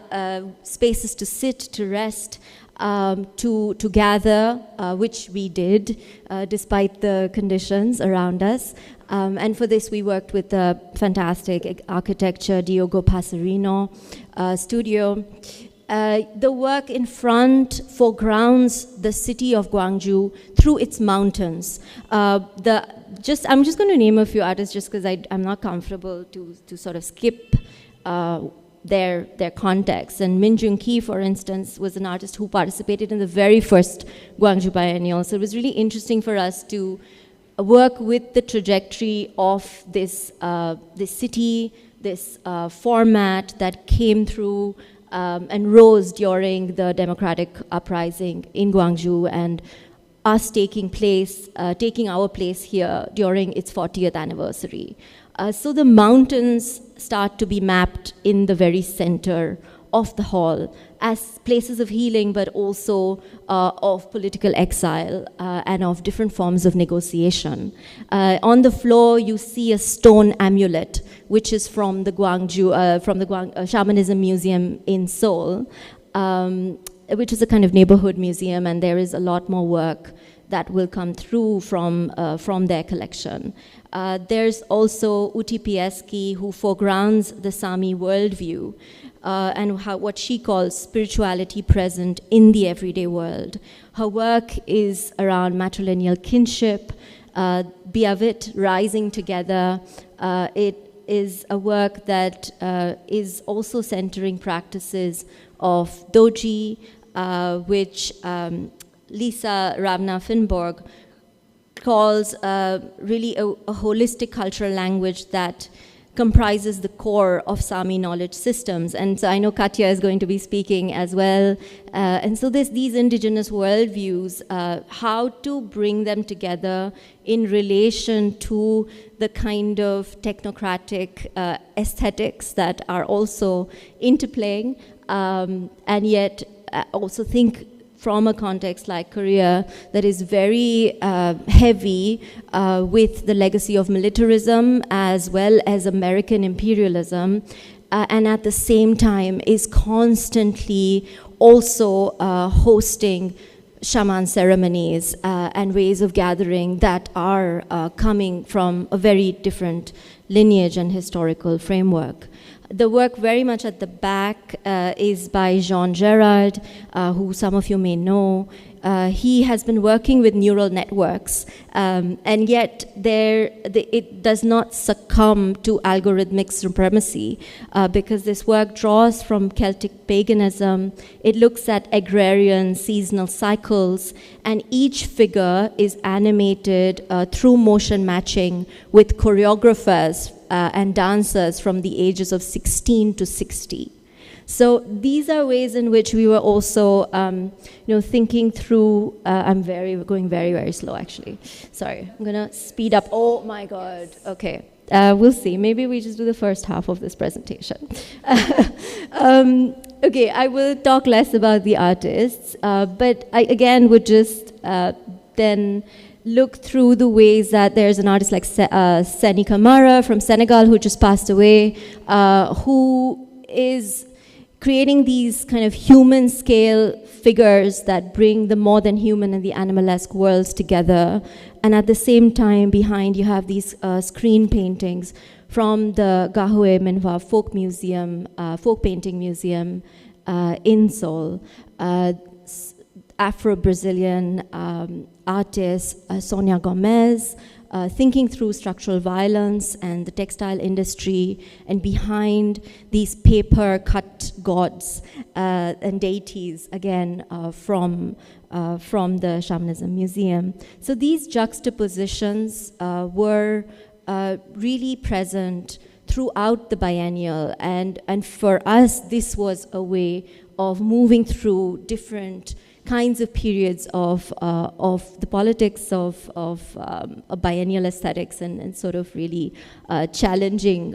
spaces to sit, to rest, to gather, which we did, despite the conditions around us. And for this, we worked with the fantastic architecture, Diogo Passarino studio. The work in front foregrounds the city of Gwangju through its mountains. I'm just going to name a few artists just because I'm not comfortable to sort of skip their context. And Min Jung Ki, for instance, was an artist who participated in the very first Gwangju Biennial. So it was really interesting for us to work with the trajectory of this city, this format that came through and rose during the democratic uprising in Gwangju, and us taking our place here during its 40th anniversary. So the mountains start to be mapped in the very center of the hall as places of healing, but also of political exile and of different forms of negotiation. On the floor, you see a stone amulet, which is from the Gwangju, Shamanism Museum in Seoul, which is a kind of neighborhood museum, and there is a lot more work that will come through from their collection. There's also Uti Pieski, who foregrounds the Sami worldview and what she calls spirituality present in the everyday world. Her work is around matrilineal kinship, Biavit, rising together. It is a work that is also centering practices of doji, which Lisa Ravna Finborg calls really a holistic cultural language that comprises the core of Sami knowledge systems. And so I know Katya is going to be speaking as well. And so these indigenous worldviews, how to bring them together in relation to the kind of technocratic aesthetics that are also interplaying, and yet also think from a context like Korea that is very heavy with the legacy of militarism as well as American imperialism, and at the same time is constantly also hosting shaman ceremonies and ways of gathering that are coming from a very different lineage and historical framework. The work very much at the back is by Jean Gerard, who some of you may know. he has been working with neural networks, and yet it does not succumb to algorithmic supremacy, because this work draws from Celtic paganism. It looks at agrarian seasonal cycles, and each figure is animated through motion matching with choreographers and dancers from the ages of 16 to 60. So these are ways in which we were also, thinking through. I'm going very, very slow, actually. Sorry, I'm gonna speed up. Oh my God. Okay, we'll see. Maybe we just do the first half of this presentation. Okay, I will talk less about the artists, but I again would just then look through the ways that there's an artist like Seni Kamara from Senegal, who just passed away, who is creating these kind of human scale figures that bring the more than human and the animalesque worlds together. And at the same time, behind you have these screen paintings from the Gahwe Minhwa Folk Painting Museum in Seoul. Afro-Brazilian artist Sonia Gomez, thinking through structural violence and the textile industry, and behind these paper-cut gods and deities, again, from the Shamanism Museum. So these juxtapositions were really present throughout the biennial, and for us, this was a way of moving through different kinds of periods of the politics of biennial aesthetics, and sort of really challenging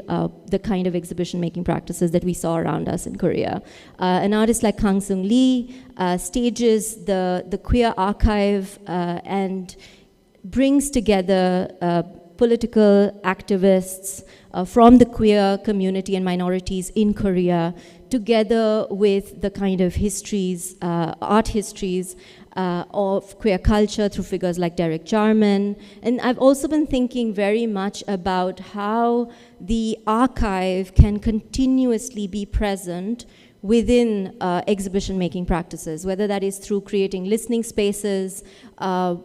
the kind of exhibition making practices that we saw around us in Korea. An artist like Kang Seung Lee stages the queer archive and brings together political activists from the queer community and minorities in Korea, together with the kind of histories, art histories of queer culture through figures like Derek Jarman. And I've also been thinking very much about how the archive can continuously be present within exhibition making practices, whether that is through creating listening spaces,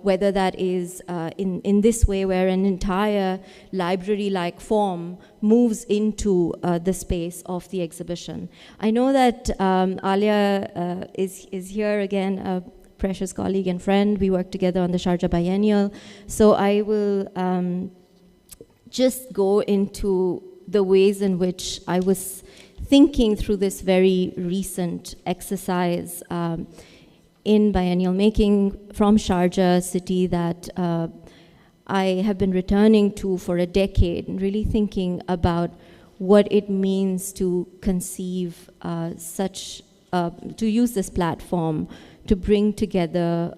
whether that is in this way where an entire library-like form moves into the space of the exhibition. I know that Alia is here again, a precious colleague and friend. We work together on the Sharjah Biennial. So I will just go into the ways in which I was thinking through this very recent exercise in biennial making from Sharjah, a city that I have been returning to for a decade, and really thinking about what it means to conceive to use this platform to bring together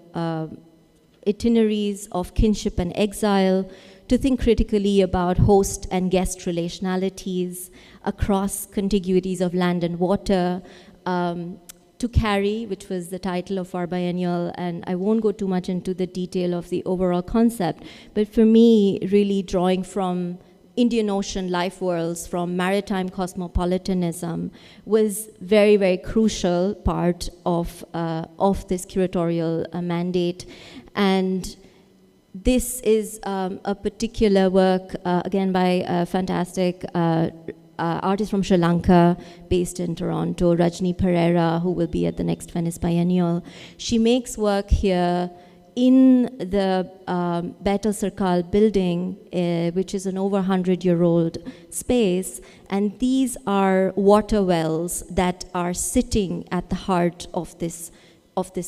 itineraries of kinship and exile, to think critically about host and guest relationalities across contiguities of land and water, to carry, which was the title of our biennial, and I won't go too much into the detail of the overall concept, but for me, really drawing from Indian Ocean life worlds, from maritime cosmopolitanism, was very, very crucial part of this curatorial mandate. And this is a particular work, again, by a fantastic artist from Sri Lanka, based in Toronto, Rajni Pereira, who will be at the next Venice Biennial. She makes work here in the Baitul Sarkar building, which is an over 100-year-old space, and these are water wells that are sitting at the heart of this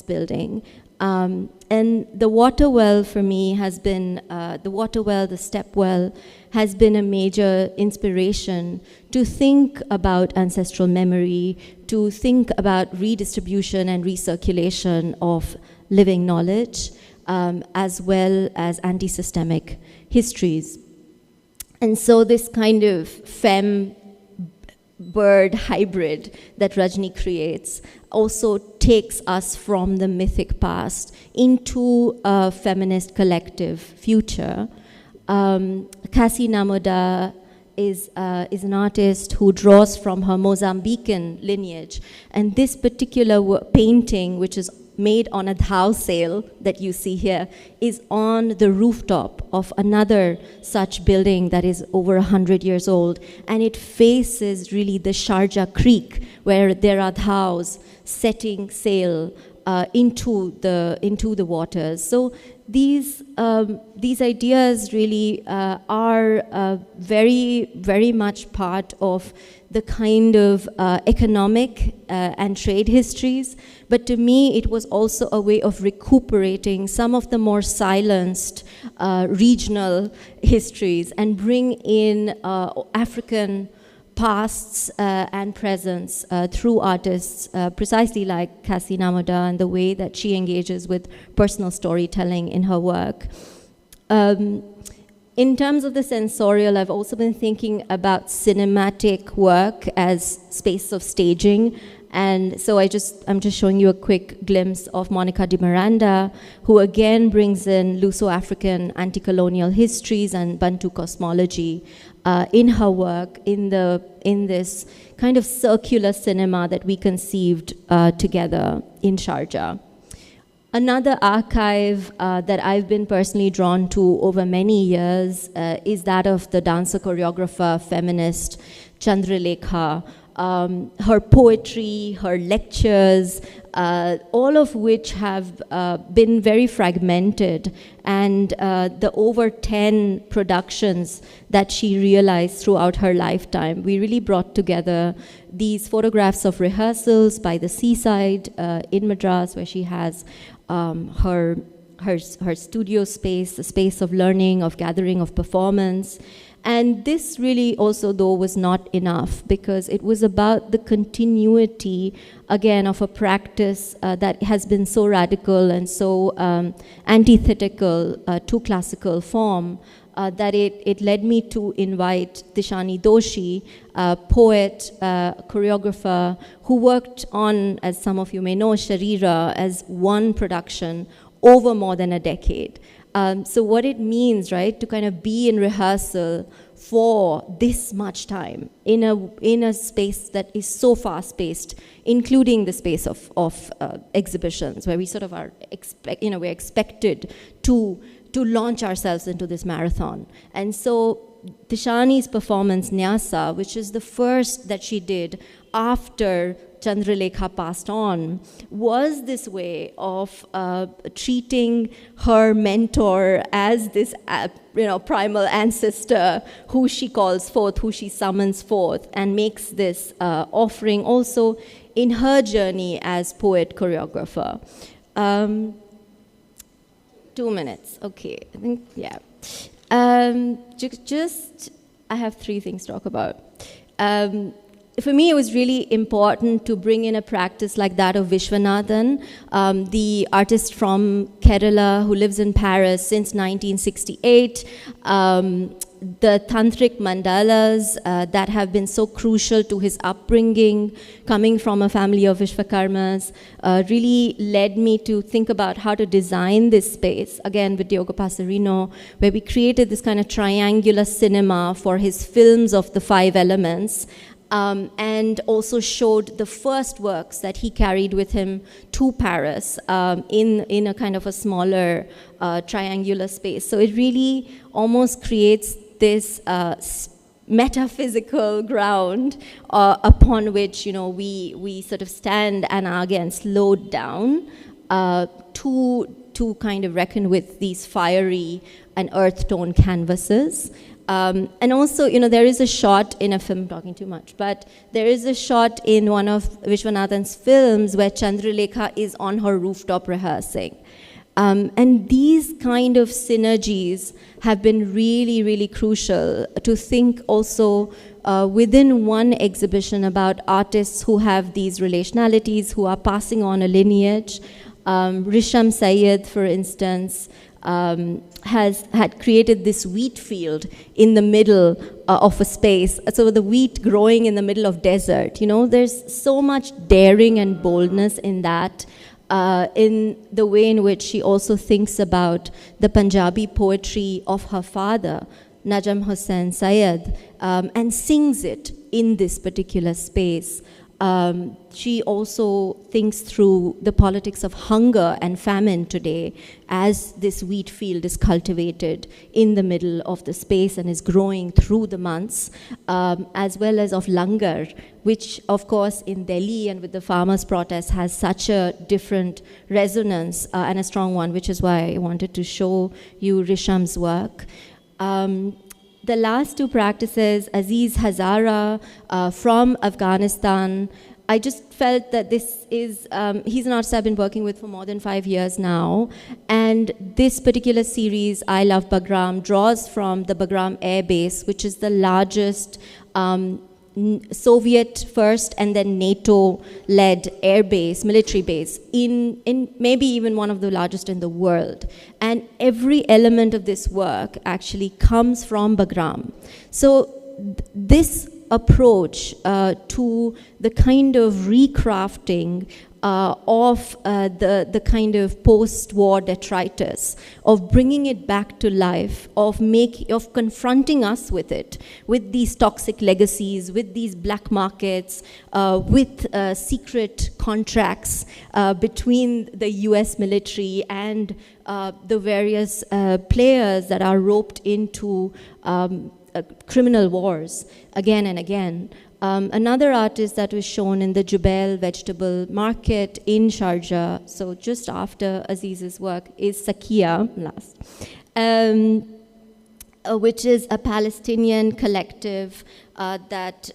building. And the water well for me has been, the step well, has been a major inspiration to think about ancestral memory, to think about redistribution and recirculation of living knowledge, as well as anti-systemic histories. And so this kind of femme-bird hybrid that Rajni creates also takes us from the mythic past into a feminist collective future. Cassie Namoda is an artist who draws from her Mozambican lineage, and this particular painting, which is made on a dhao sail that you see here is on the rooftop of another such building that is over 100 years old. And it faces really the Sharjah Creek, where there are dhaos setting sail into the waters. So these ideas really are very, very much part of the kind of economic and trade histories. But to me, it was also a way of recuperating some of the more silenced regional histories and bring in African pasts and presence through artists, precisely like Cassie Namoda and the way that she engages with personal storytelling in her work. In terms of the sensorial, I've also been thinking about cinematic work as space of staging. And so I'm just showing you a quick glimpse of Monica de Miranda, who again brings in Luso-African anti-colonial histories and Bantu cosmology in her work in this kind of circular cinema that we conceived together in Sharjah. Another archive that I've been personally drawn to over many years is that of the dancer, choreographer, feminist Chandralekha. Her poetry, her lectures, all of which have been very fragmented, and the over 10 productions that she realized throughout her lifetime. We really brought together these photographs of rehearsals by the seaside in Madras, where she has her studio space, a space of learning, of gathering, of performance. And this really also, though, was not enough, because it was about the continuity, again, of a practice that has been so radical and so antithetical to classical form that it led me to invite Tishani Doshi, a poet, choreographer, who worked on, as some of you may know, Sharira as one production over more than a decade. So what it means, right, to kind of be in rehearsal for this much time in a space that is so fast-paced, including the space of exhibitions, where we sort of are we're expected to launch ourselves into this marathon. And so Tishani's performance, Nyasa, which is the first that she did after Chandralekha passed on, was this way of treating her mentor as this primal ancestor who she calls forth, who she summons forth, and makes this offering also in her journey as poet choreographer. 2 minutes, okay, I think, yeah. I have 3 things to talk about. For me, it was really important to bring in a practice like that of Vishwanathan, the artist from Kerala who lives in Paris since 1968. The tantric mandalas that have been so crucial to his upbringing, coming from a family of Vishwakarmas, really led me to think about how to design this space, again with Diogo Passarino, where we created this kind of triangular cinema for his films of the 5 elements, and also showed the first works that he carried with him to Paris in a kind of a smaller triangular space. So it really almost creates this metaphysical ground upon which we sort of stand and are again slowed down to kind of reckon with these fiery and earth tone canvases. And also, there is a shot in a film, I'm talking too much, but there is a shot in one of Vishwanathan's films where Chandralekha is on her rooftop rehearsing. And these kind of synergies have been really, really crucial to think also within one exhibition about artists who have these relationalities, who are passing on a lineage. Risham Sayed, for instance, had created this wheat field in the middle of a space. So the wheat growing in the middle of desert. There's so much daring and boldness in that. In the way in which she also thinks about the Punjabi poetry of her father, Najam Hussain Syed, and sings it in this particular space. she also thinks through the politics of hunger and famine today as this wheat field is cultivated in the middle of the space and is growing through the months, as well as of langar, which of course in Delhi and with the farmers' protests has such a different resonance and a strong one, which is why I wanted to show you Risham's work. The last two practices, Aziz Hazara from Afghanistan, I just felt that this is, he's an artist I've been working with for more than 5 years now, and this particular series, I Love Bagram, draws from the Bagram Air Base, which is the largest Soviet first and then NATO-led air base, military base, in maybe even one of the largest in the world. And every element of this work actually comes from Bagram. So this approach to the kind of recrafting of the kind of post-war detritus, of bringing it back to life, of confronting us with it, with these toxic legacies, with these black markets, with secret contracts between the US military and the various players that are roped into criminal wars again and again. Another artist that was shown in the Jubail vegetable market in Sharjah, so just after Aziz's work, is Sakia, which is a Palestinian collective that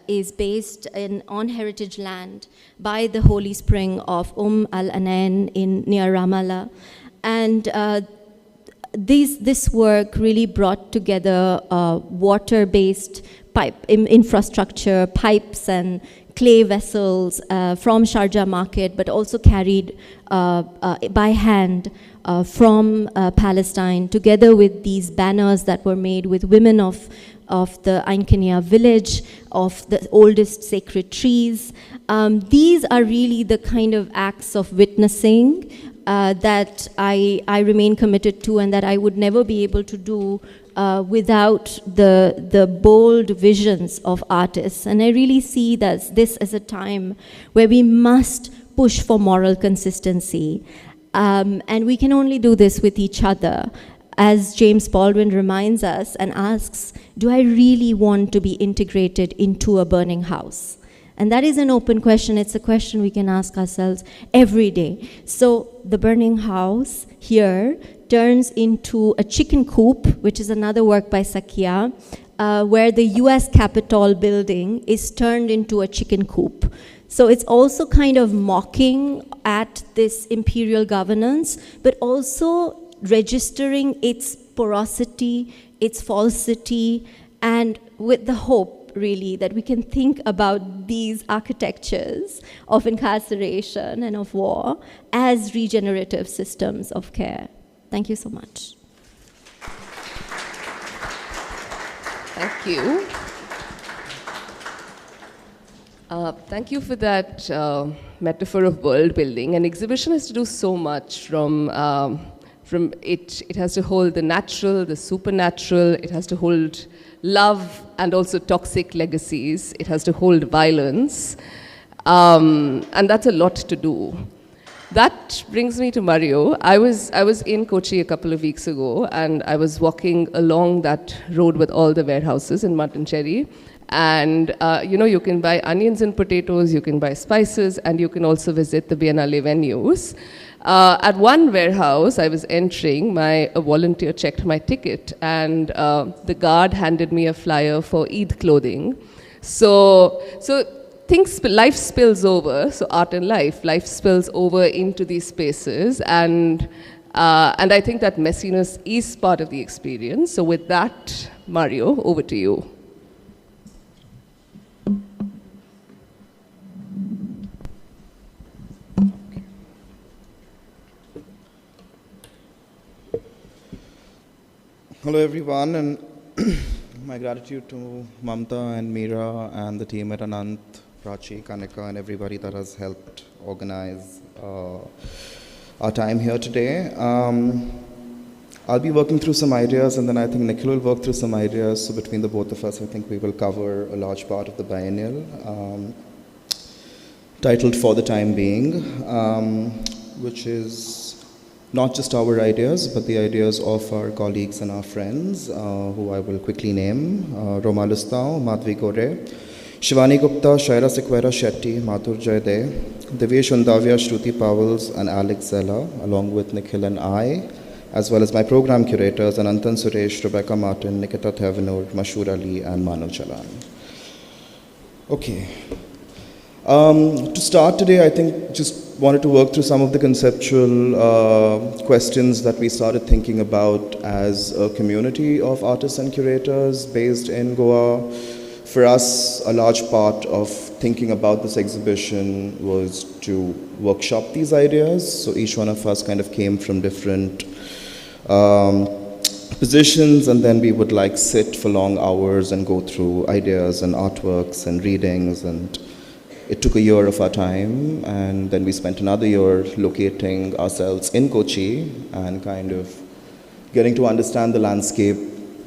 is based on heritage land by the holy spring of al-Anain near Ramallah. And this work really brought together water-based infrastructure, pipes and clay vessels from Sharjah market, but also carried by hand from Palestine, together with these banners that were made with women of the Ain Kenya village, of the oldest sacred trees. These are really the kind of acts of witnessing that I remain committed to, and that I would never be able to do without the bold visions of artists. And I really see this as a time where we must push for moral consistency. And we can only do this with each other. As James Baldwin reminds us and asks, do I really want to be integrated into a burning house? And that is an open question. It's a question we can ask ourselves every day. So the burning house here turns into a chicken coop, which is another work by Sakia, where the US Capitol building is turned into a chicken coop. So it's also kind of mocking at this imperial governance, but also registering its porosity, its falsity, and with the hope, really, that we can think about these architectures of incarceration and of war as regenerative systems of care. Thank you so much. Thank you. Thank you for that metaphor of world building. An exhibition has to do so much from it. It has to hold the natural, the supernatural. It has to hold love and also toxic legacies. It has to hold violence. And that's a lot to do. That brings me to Mario. I was in Kochi a couple of weeks ago, and I was walking along that road with all the warehouses in Mattancherry. And you can buy onions and potatoes, you can buy spices, and you can also visit the biennale venues. At one warehouse I was entering, a volunteer checked my ticket, and the guard handed me a flyer for Eid clothing. So life spills over, so art and life spills over into these spaces, and I think that messiness is part of the experience. So with that, Mario, over to you. Hello everyone, and my gratitude to Mamta and Meera and the team at Anant, Prachi, Kanika, and everybody that has helped organize our time here today. I'll be working through some ideas, and then I think Nikhil will work through some ideas. So between the both of us, I think we will cover a large part of the biennial. titled For the Time Being, which is not just our ideas, but the ideas of our colleagues and our friends, who I will quickly name: Roma Lustau, Madhvi Gore, Shivani Gupta, Shaira Sequeira Shetty, Mathur Jayade, Devesh Undavia, Shruti Powells, and Alex Zella, along with Nikhil and I, as well as my program curators, Anant Suresh, Rebecca Martin, Nikita Thevenur, Mashur Ali, and Manu Chalan. Okay. To start today, I think just wanted to work through some of the conceptual questions that we started thinking about as a community of artists and curators based in Goa. For us, a large part of thinking about this exhibition was to workshop these ideas. So each one of us kind of came from different positions, and then we would like sit for long hours and go through ideas and artworks and readings, and it took a year of our time, and then we spent another year locating ourselves in Kochi and kind of getting to understand the landscape,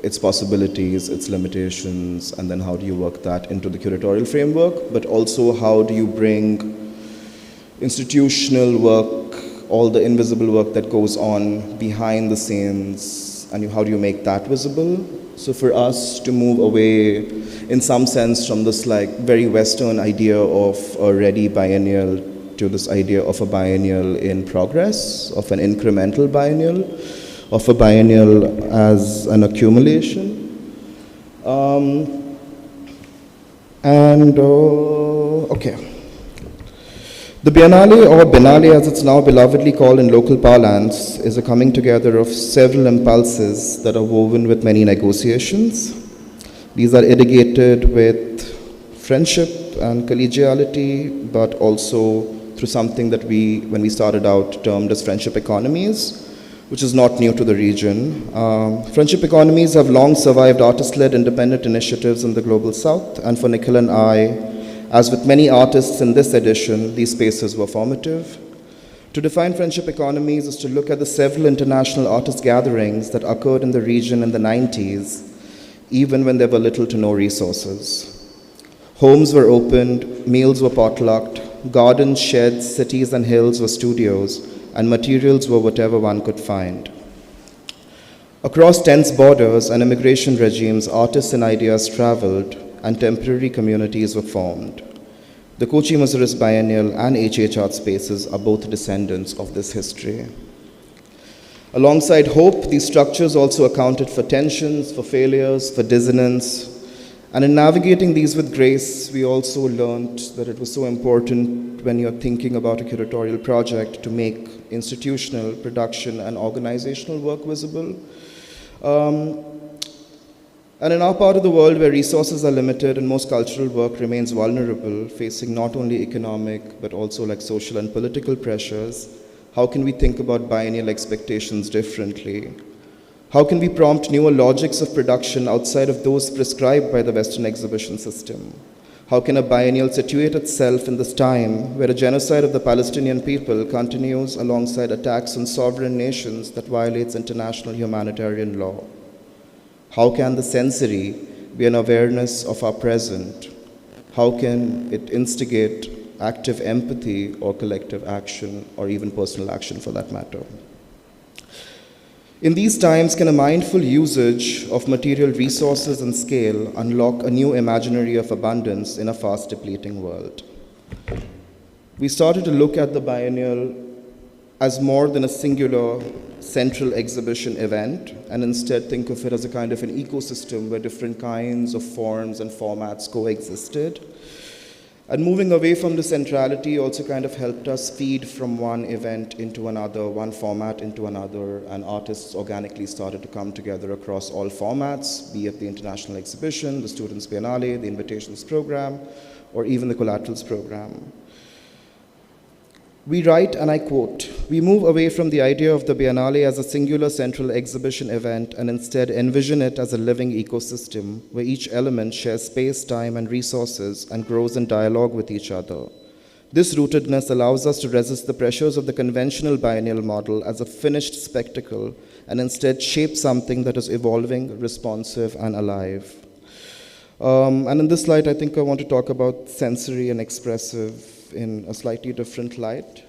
its possibilities, its limitations, and then how do you work that into the curatorial framework, but also how do you bring institutional work, all the invisible work that goes on behind the scenes, and how do you make that visible? So for us to move away, in some sense, from this like very Western idea of a ready biennial to this idea of a biennial in progress, of an incremental biennial, of a biennial as an accumulation. Okay. The Biennale, or Biennale as it's now belovedly called in local parlance, is a coming together of several impulses that are woven with many negotiations. These are irrigated with friendship and collegiality, but also through something that we, when we started out, termed as friendship economies, which is not new to the region. Friendship economies have long survived artist-led independent initiatives in the Global South, and for Nikhil and I, as with many artists in this edition, these spaces were formative. To define friendship economies is to look at the several international artist gatherings that occurred in the region in the 90s, even when there were little to no resources. Homes were opened, meals were potlucked, gardens, sheds, cities and hills were studios, and materials were whatever one could find. Across tense borders and immigration regimes, artists and ideas traveled, and temporary communities were formed. The Kochi Mazuris Biennial and HH Art Spaces are both descendants of this history. Alongside hope, these structures also accounted for tensions, for failures, for dissonance, and in navigating these with grace, we also learned that it was so important when you're thinking about a curatorial project to make institutional, production, and organizational work visible. And in our part of the world where resources are limited and most cultural work remains vulnerable, facing not only economic but also like social and political pressures, how can we think about biennial expectations differently? How can we prompt newer logics of production outside of those prescribed by the Western exhibition system? How can a biennial situate itself in this time where a genocide of the Palestinian people continues alongside attacks on sovereign nations that violates international humanitarian law? How can the sensory be an awareness of our present? How can it instigate active empathy or collective action, or even personal action for that matter? In these times, can a mindful usage of material resources and scale unlock a new imaginary of abundance in a fast depleting world? We started to look at the biennial as more than a singular central exhibition event, and instead think of it as a kind of an ecosystem where different kinds of forms and formats coexisted. And moving away from the centrality also kind of helped us feed from one event into another, one format into another, and artists organically started to come together across all formats, be it the international exhibition, the Students' Biennale, the Invitations program, or even the Collaterals program. We write, and I quote, "We move away from the idea of the Biennale as a singular central exhibition event and instead envision it as a living ecosystem where each element shares space, time, and resources and grows in dialogue with each other. This rootedness allows us to resist the pressures of the conventional biennial model as a finished spectacle and instead shape something that is evolving, responsive, and alive." And in this light, I think I want to talk about sensory and expressive in a slightly different light.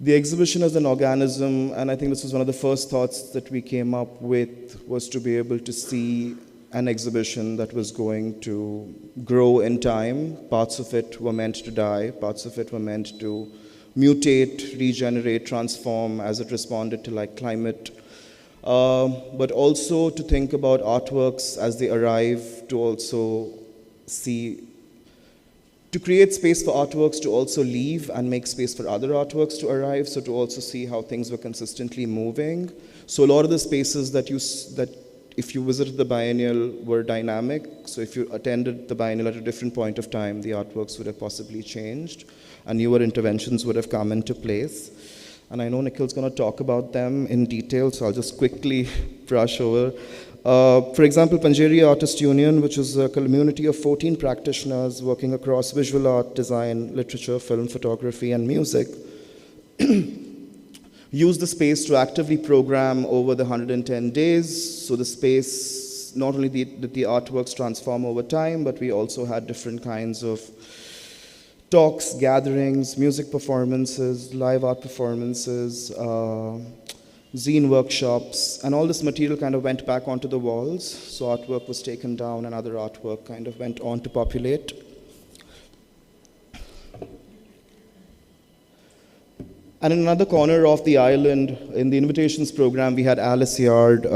The exhibition as an organism, and I think this was one of the first thoughts that we came up with, was to be able to see an exhibition that was going to grow in time. Parts of it were meant to die, parts of it were meant to mutate, regenerate, transform as it responded to like climate. But also to think about artworks as they arrive, to also see, to create space for artworks to also leave and make space for other artworks to arrive, so to also see how things were consistently moving. So a lot of the spaces that if you visited the biennial were dynamic, so if you attended the biennial at a different point of time, the artworks would have possibly changed, and newer interventions would have come into place. And I know Nikhil's going to talk about them in detail, so I'll just quickly brush over. For example, Panjeri Artist Union, which is a community of 14 practitioners working across visual art, design, literature, film, photography, and music, use the space to actively program over the 110 days. So the space, not only did the artworks transform over time, but we also had different kinds of talks, gatherings, music performances, live art performances, zine workshops, and all this material kind of went back onto the walls. So artwork was taken down and other artwork kind of went on to populate. And in another corner of the island, in the invitations program, we had Alice Yard,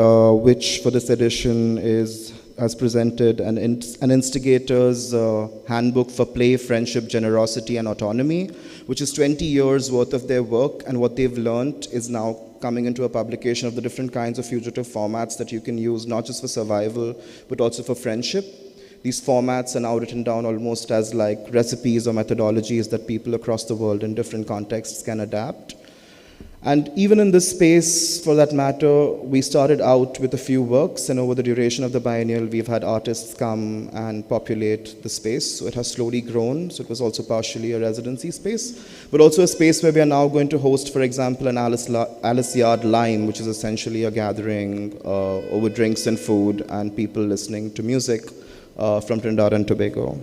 which for this edition has presented an instigator's handbook for play, friendship, generosity, and autonomy, which is 20 years worth of their work, and what they've learned is now coming into a publication of the different kinds of fugitive formats that you can use, not just for survival, but also for friendship. These formats are now written down almost as like recipes or methodologies that people across the world in different contexts can adapt. And even in this space, for that matter, we started out with a few works, and over the duration of the biennial, we've had artists come and populate the space. So it has slowly grown. So it was also partially a residency space, but also a space where we are now going to host, for example, an Alice Yard Lime, which is essentially a gathering over drinks and food and people listening to music from Trinidad and Tobago.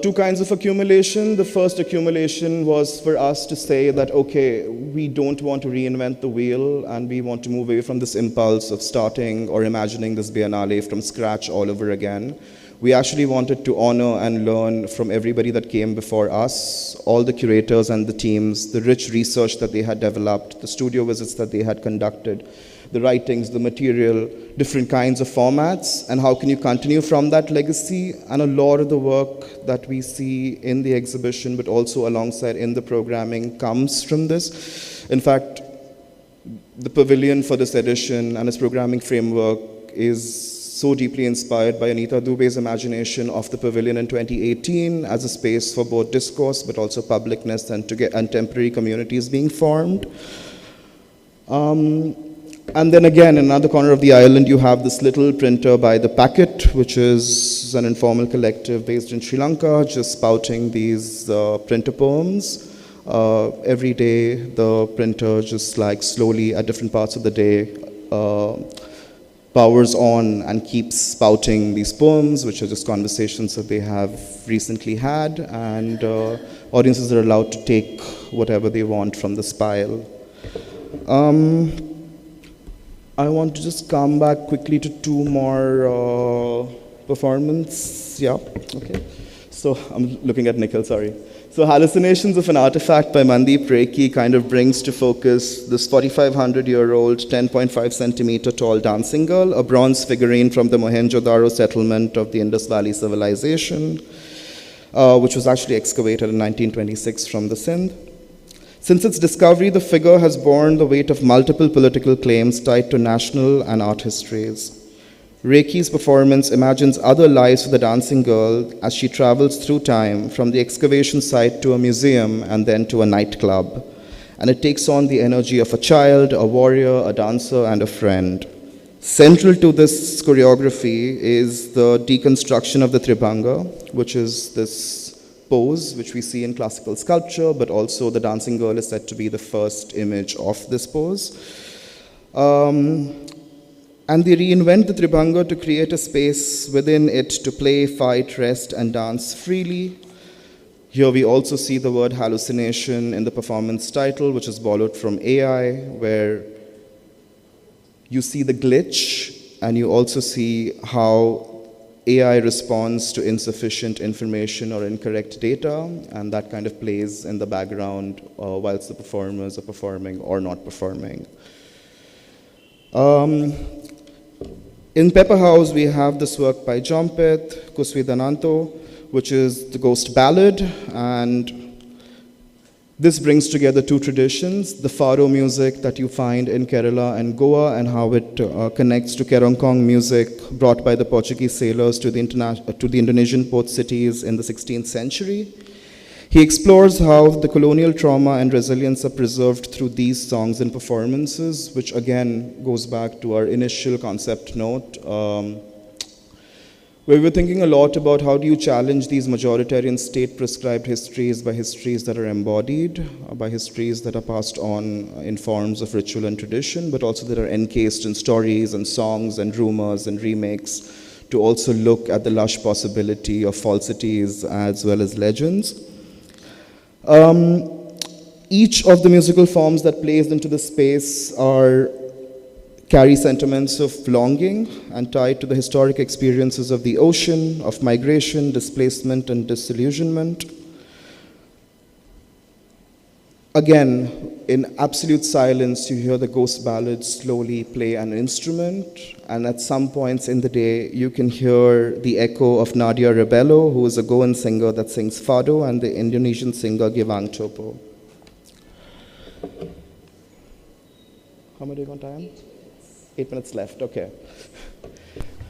Two kinds of accumulation. The first accumulation was for us to say that, okay, we don't want to reinvent the wheel, and we want to move away from this impulse of starting or imagining this biennale from scratch all over again. We actually wanted to honor and learn from everybody that came before us, all the curators and the teams, the rich research that they had developed, the studio visits that they had conducted, the writings, the material, different kinds of formats, and how can you continue from that legacy. And a lot of the work that we see in the exhibition, but also alongside in the programming, comes from this. In fact, the pavilion for this edition and its programming framework is so deeply inspired by Anita Dubé's imagination of the pavilion in 2018 as a space for both discourse, but also publicness and temporary communities being formed. And then again, in another corner of the island, you have this little printer by The Packet, which is an informal collective based in Sri Lanka, just spouting these printer poems. Every day, the printer just like slowly at different parts of the day powers on and keeps spouting these poems, which are just conversations that they have recently had, and audiences are allowed to take whatever they want from this pile. I want to just come back quickly to two more performances. Yeah, okay. So I'm looking at Nikhil, sorry. So Hallucinations of an Artifact by Mandeep Reiki kind of brings to focus this 4,500-year-old, 10.5 centimeter tall dancing girl, a bronze figurine from the Mohenjo-daro settlement of the Indus Valley civilization, which was actually excavated in 1926 from the Sindh. Since its discovery, the figure has borne the weight of multiple political claims tied to national and art histories. Reiki's performance imagines other lives for the dancing girl as she travels through time from the excavation site to a museum and then to a nightclub. And it takes on the energy of a child, a warrior, a dancer, and a friend. Central to this choreography is the deconstruction of the Tribhanga, which is this pose, which we see in classical sculpture, but also the dancing girl is said to be the first image of this pose. And they reinvent the Tribhanga to create a space within it to play, fight, rest, and dance freely. Here we also see the word hallucination in the performance title, which is borrowed from AI, where you see the glitch, and you also see how AI responds to insufficient information or incorrect data, and that kind of plays in the background whilst the performers are performing or not performing. In Pepper House, we have this work by Jompet, Kusvidananto, which is the Ghost Ballad, and this brings together two traditions, the Fado music that you find in Kerala and Goa, and how it connects to Kerongkong music brought by the Portuguese sailors to the Indonesian port cities in the 16th century. He explores how the colonial trauma and resilience are preserved through these songs and performances, which again goes back to our initial concept note, where we were thinking a lot about how do you challenge these majoritarian state-prescribed histories by histories that are embodied, by histories that are passed on in forms of ritual and tradition, but also that are encased in stories and songs and rumors and remakes, to also look at the lush possibility of falsities as well as legends. Each of the musical forms that plays into the space carry sentiments of longing and tied to the historic experiences of the ocean, of migration, displacement, and disillusionment. Again, in absolute silence, you hear the ghost ballad slowly play an instrument, and at some points in the day, you can hear the echo of Nadia Rebello, who is a Goan singer that sings Fado, and the Indonesian singer Givang Chopo. How much are you on time? 8 minutes left, okay.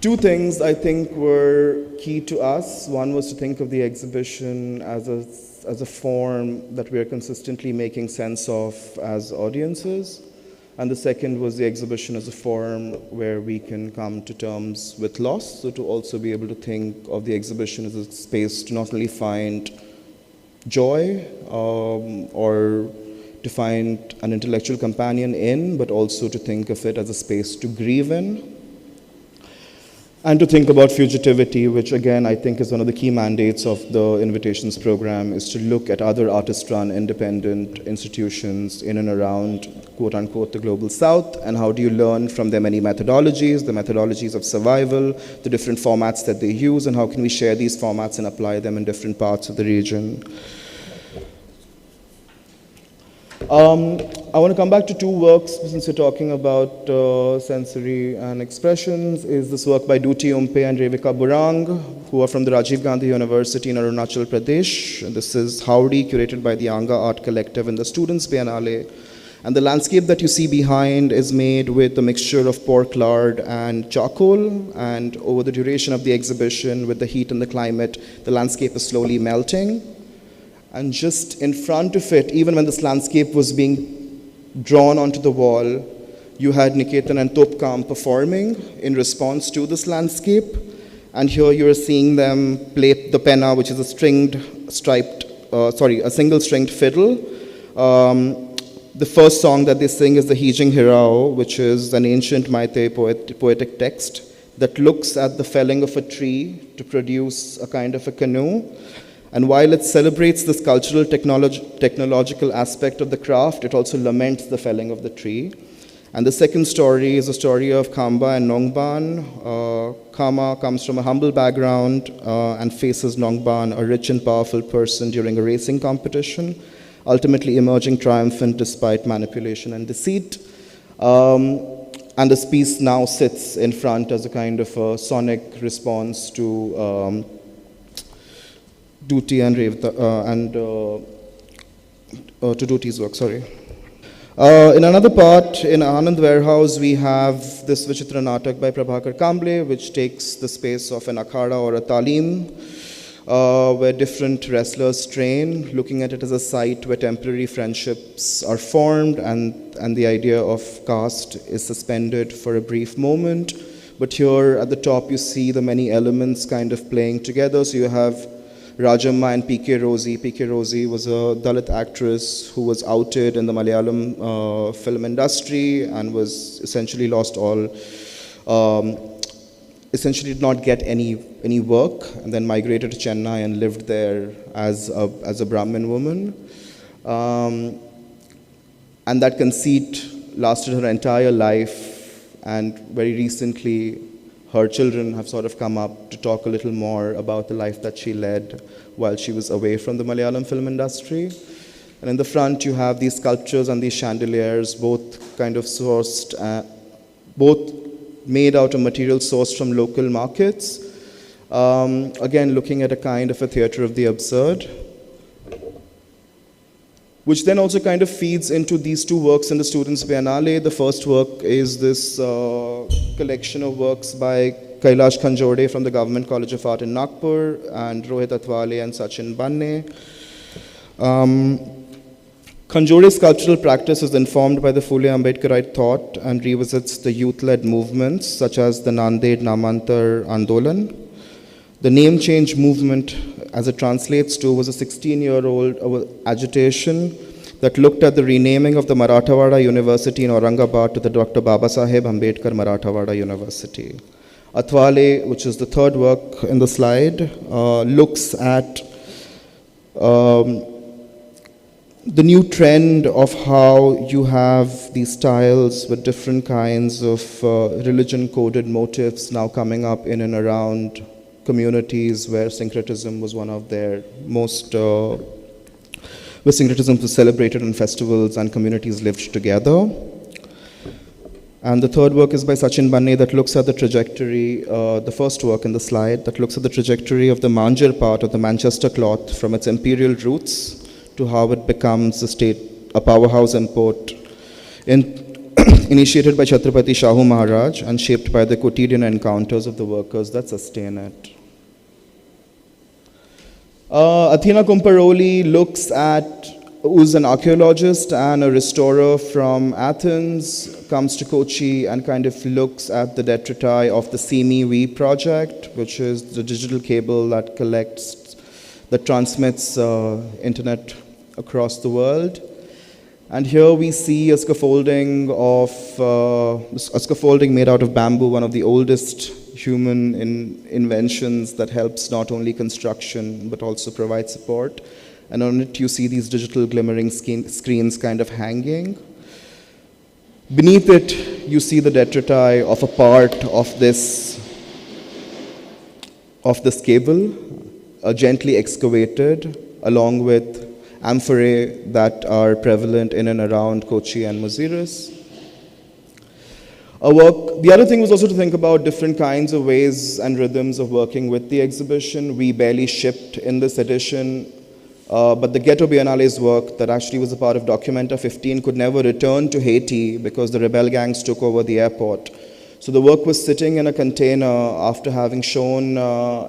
Two things I think were key to us. One was to think of the exhibition as a form that we are consistently making sense of as audiences. And the second was the exhibition as a forum where we can come to terms with loss, so to also be able to think of the exhibition as a space to not only find joy or to find an intellectual companion in, but also to think of it as a space to grieve in. And to think about fugitivity, which again I think is one of the key mandates of the Invitations program, is to look at other artist-run independent institutions in and around, quote unquote, the global south, and how do you learn from their many methodologies, the methodologies of survival, the different formats that they use, and how can we share these formats and apply them in different parts of the region. I want to come back to two works, since we're talking about sensory and expressions, is this work by Duti Umpe and Revika Burang, who are from the Rajiv Gandhi University in Arunachal Pradesh. And this is Howdy, curated by the Anga Art Collective and the Students' Biennale. And the landscape that you see behind is made with a mixture of pork lard and charcoal, and over the duration of the exhibition, with the heat and the climate, the landscape is slowly melting. And just in front of it, even when this landscape was being drawn onto the wall, you had Niketan and Topkam performing in response to this landscape. And here you're seeing them play the penna, which is a single stringed fiddle. The first song that they sing is the Hijing Hirao, which is an ancient Meitei poetic text that looks at the felling of a tree to produce a kind of a canoe. And while it celebrates this cultural technological aspect of the craft, it also laments the felling of the tree. And the second story is a story of Khamba and Nongban. Khama comes from a humble background and faces Nongban, a rich and powerful person, during a racing competition, ultimately emerging triumphant despite manipulation and deceit. And this piece now sits in front as a kind of a sonic response to Duti and to Duti's work, sorry. In another part, in Anand Warehouse, we have this Vichitra Natak by Prabhakar Kamble, which takes the space of an akhada or a talim, where different wrestlers train, looking at it as a site where temporary friendships are formed, and the idea of caste is suspended for a brief moment. But here at the top, you see the many elements kind of playing together. So you have Rajamma and P.K. Rosie. P.K. Rosie was a Dalit actress who was outed in the Malayalam film industry and was essentially lost all essentially did not get any work, and then migrated to Chennai and lived there as a Brahmin woman. And that conceit lasted her entire life, and very recently her children have sort of come up to talk a little more about the life that she led while she was away from the Malayalam film industry. And in the front you have these sculptures and these chandeliers, both kind of sourced, both made out of material sourced from local markets. Again, looking at a kind of a theater of the absurd, which then also kind of feeds into these two works in the Students' Biennale. The first work is this collection of works by Kailash Khanjode from the Government College of Art in Nagpur, and Rohit Atwale and Sachin Banne. Khanjode's sculptural practice is informed by the Phule Ambedkarite thought and revisits the youth-led movements such as the Nanded Namantar Andolan. The name change movement, as it translates to, was a 16-year-old agitation that looked at the renaming of the Marathawada University in Aurangabad to the Dr. Babasaheb Ambedkar Marathawada University. Atwale, which is the third work in the slide, looks at the new trend of how you have these styles with different kinds of religion-coded motifs now coming up in and around communities where syncretism was one of their most, where syncretism was celebrated in festivals and communities lived together. And the third work is by Sachin Banne that looks at the trajectory, the first work in the slide, that looks at the trajectory of the Manjar part of the Manchester cloth from its imperial roots to how it becomes a powerhouse import initiated by Chhatrapati Shahu Maharaj and shaped by the quotidian encounters of the workers that sustain it. Athena Kumparoli who's an archaeologist and a restorer from Athens, comes to Kochi and kind of looks at the detritus of the CME project, which is the digital cable that transmits internet across the world. And here we see a scaffolding made out of bamboo, one of the oldest human inventions that helps not only construction but also provide support. And on it you see these digital glimmering screens kind of hanging. Beneath it you see the detritus of a part of this cable, gently excavated, along with amphorae that are prevalent in and around Kochi and Muziris. The other thing was also to think about different kinds of ways and rhythms of working with the exhibition. We barely shipped in this edition, but the Ghetto Biennale's work that actually was a part of Documenta 15 could never return to Haiti because the rebel gangs took over the airport. So the work was sitting in a container after having shown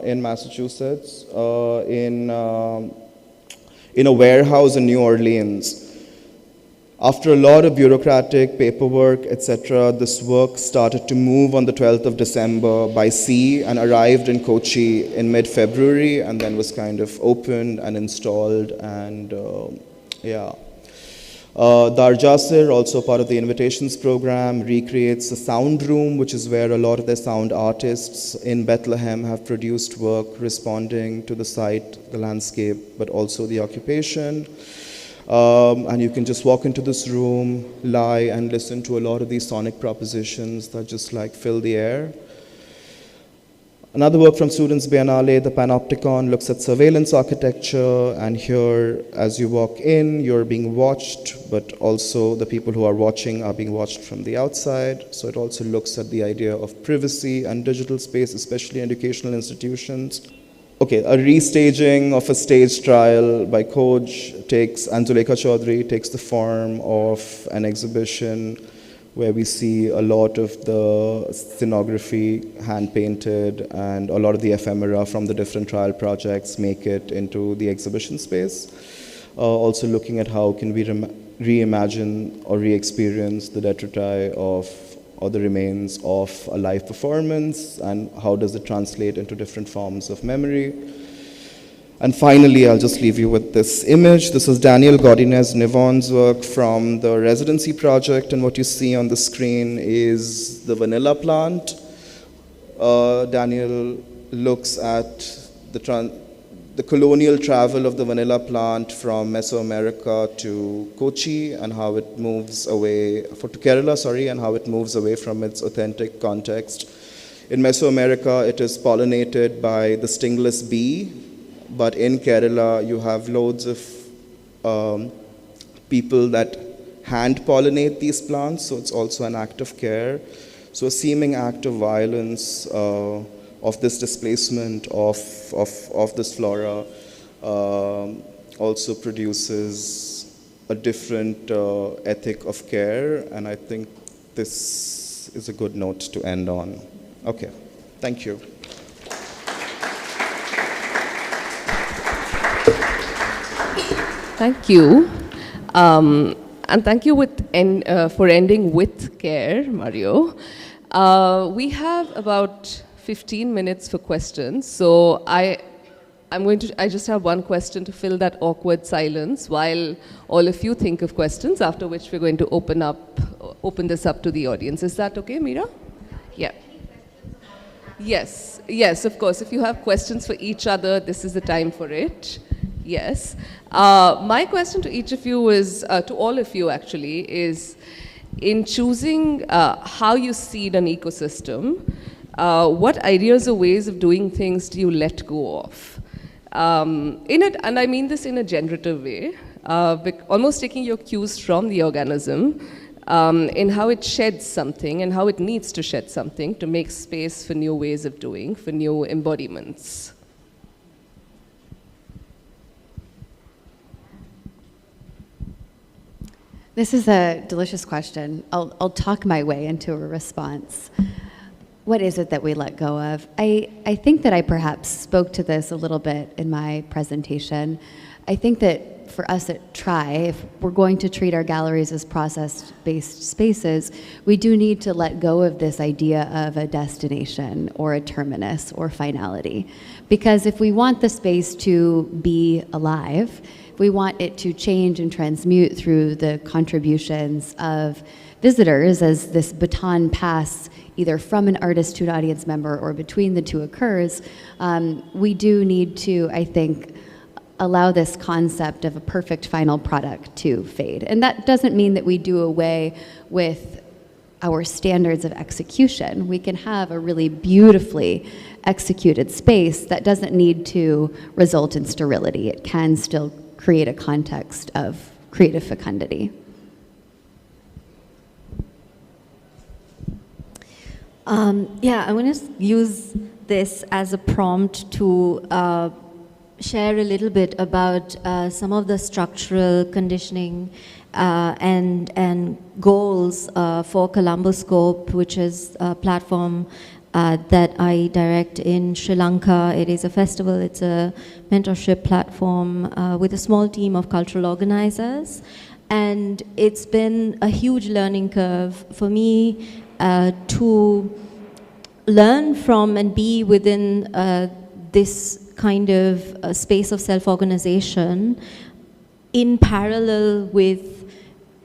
in Massachusetts, in a warehouse in New Orleans. After a lot of bureaucratic paperwork, etc., this work started to move on the 12th of December by sea and arrived in Kochi in mid-February, and then was kind of opened and installed, and Darjasir, also part of the invitations program, recreates a sound room, which is where a lot of their sound artists in Bethlehem have produced work responding to the site, the landscape, but also the occupation. And you can just walk into this room, lie, and listen to a lot of these sonic propositions that just like fill the air. Another work from Students' Biennale, the Panopticon, looks at surveillance architecture, and here, as you walk in, you're being watched, but also the people who are watching are being watched from the outside. So it also looks at the idea of privacy and digital space, especially in educational institutions. Okay, a restaging of a stage trial by Koj and Zulekha Chaudhary takes the form of an exhibition where we see a lot of the scenography hand-painted, and a lot of the ephemera from the different trial projects make it into the exhibition space. Also looking at how can we reimagine or re-experience the detritus or the remains of a live performance, and how does it translate into different forms of memory. And finally, I'll just leave you with this image. This is Daniel Godinez Nivon's work from the residency project, and what you see on the screen is the vanilla plant. Daniel looks at the colonial travel of the vanilla plant from Mesoamerica to Kochi and how it moves away, to Kerala, sorry, and how it moves away from its authentic context. In Mesoamerica, it is pollinated by the stingless bee, but in Kerala, you have loads of people that hand pollinate these plants, so it's also an act of care. So a seeming act of violence of this displacement of this flora also produces a different ethic of care, and I think this is a good note to end on. Okay, thank you. Thank you. And thank you for ending with care, Mario. We have about 15 minutes for questions. So I just have one question to fill that awkward silence while all of you think of questions, after which we're going to open this up to the audience. Is that okay, Meera? Yeah. Yes, of course. If you have questions for each other, this is the time for it. Yes. My question to each of you is, to all of you actually, is in choosing how you seed an ecosystem, what ideas or ways of doing things do you let go of? And I mean this in a generative way, almost taking your cues from the organism, in how it sheds something and how it needs to shed something to make space for new ways of doing, for new embodiments. This is a delicious question. I'll talk my way into a response. What is it that we let go of? I think that I perhaps spoke to this a little bit in my presentation. I think that for us at TRI, if we're going to treat our galleries as process-based spaces, we do need to let go of this idea of a destination or a terminus or finality. Because if we want the space to be alive, we want it to change and transmute through the contributions of visitors as this baton pass either from an artist to an audience member or between the two occurs. We do need to, I think, allow this concept of a perfect final product to fade. And that doesn't mean that we do away with our standards of execution. We can have a really beautifully executed space that doesn't need to result in sterility. It can still create a context of creative fecundity. I want to use this as a prompt to share a little bit about some of the structural conditioning and goals for Columboscope, which is a platform that I direct in Sri Lanka. It is a festival, it's a mentorship platform with a small team of cultural organizers. And it's been a huge learning curve for me to learn from and be within this kind of space of self-organization in parallel with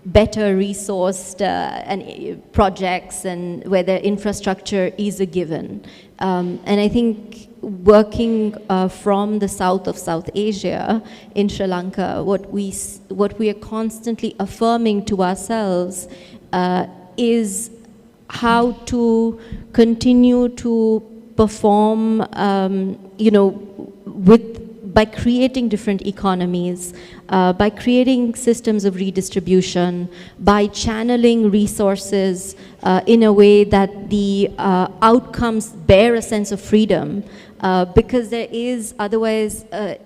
better resourced and projects and where the infrastructure is a given. And I think working from the south of South Asia in Sri Lanka, what we are constantly affirming to ourselves is how to continue to perform, by creating different economies, by creating systems of redistribution, by channeling resources in a way that the outcomes bear a sense of freedom, because there is otherwise a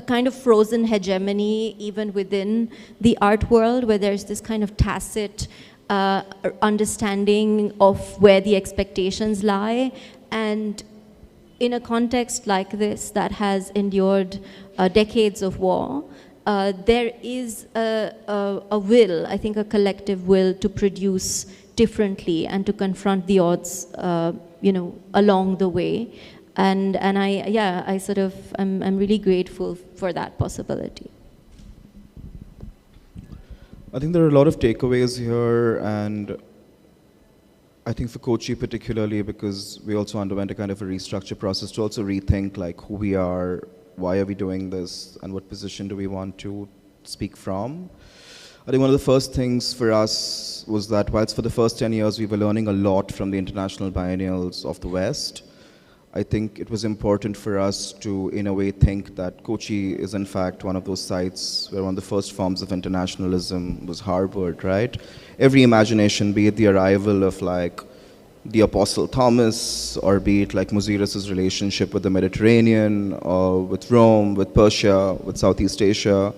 kind of frozen hegemony even within the art world, where there's this kind of tacit understanding of where the expectations lie. And in a context like this that has endured decades of war, there is a will, I think a collective will to produce differently and to confront the odds, along the way. And I'm really grateful for that possibility. I think there are a lot of takeaways here, and I think for Kochi particularly, because we also underwent a kind of a restructure process to also rethink like who we are, why are we doing this, and what position do we want to speak from. I think one of the first things for us was that whilst for the first 10 years we were learning a lot from the international biennials of the West, I think it was important for us to, in a way, think that Kochi is in fact one of those sites where one of the first forms of internationalism was harbored, right? Every imagination, be it the arrival of like the Apostle Thomas, or be it like Muziras's relationship with the Mediterranean, or with Rome, with Persia, with Southeast Asia,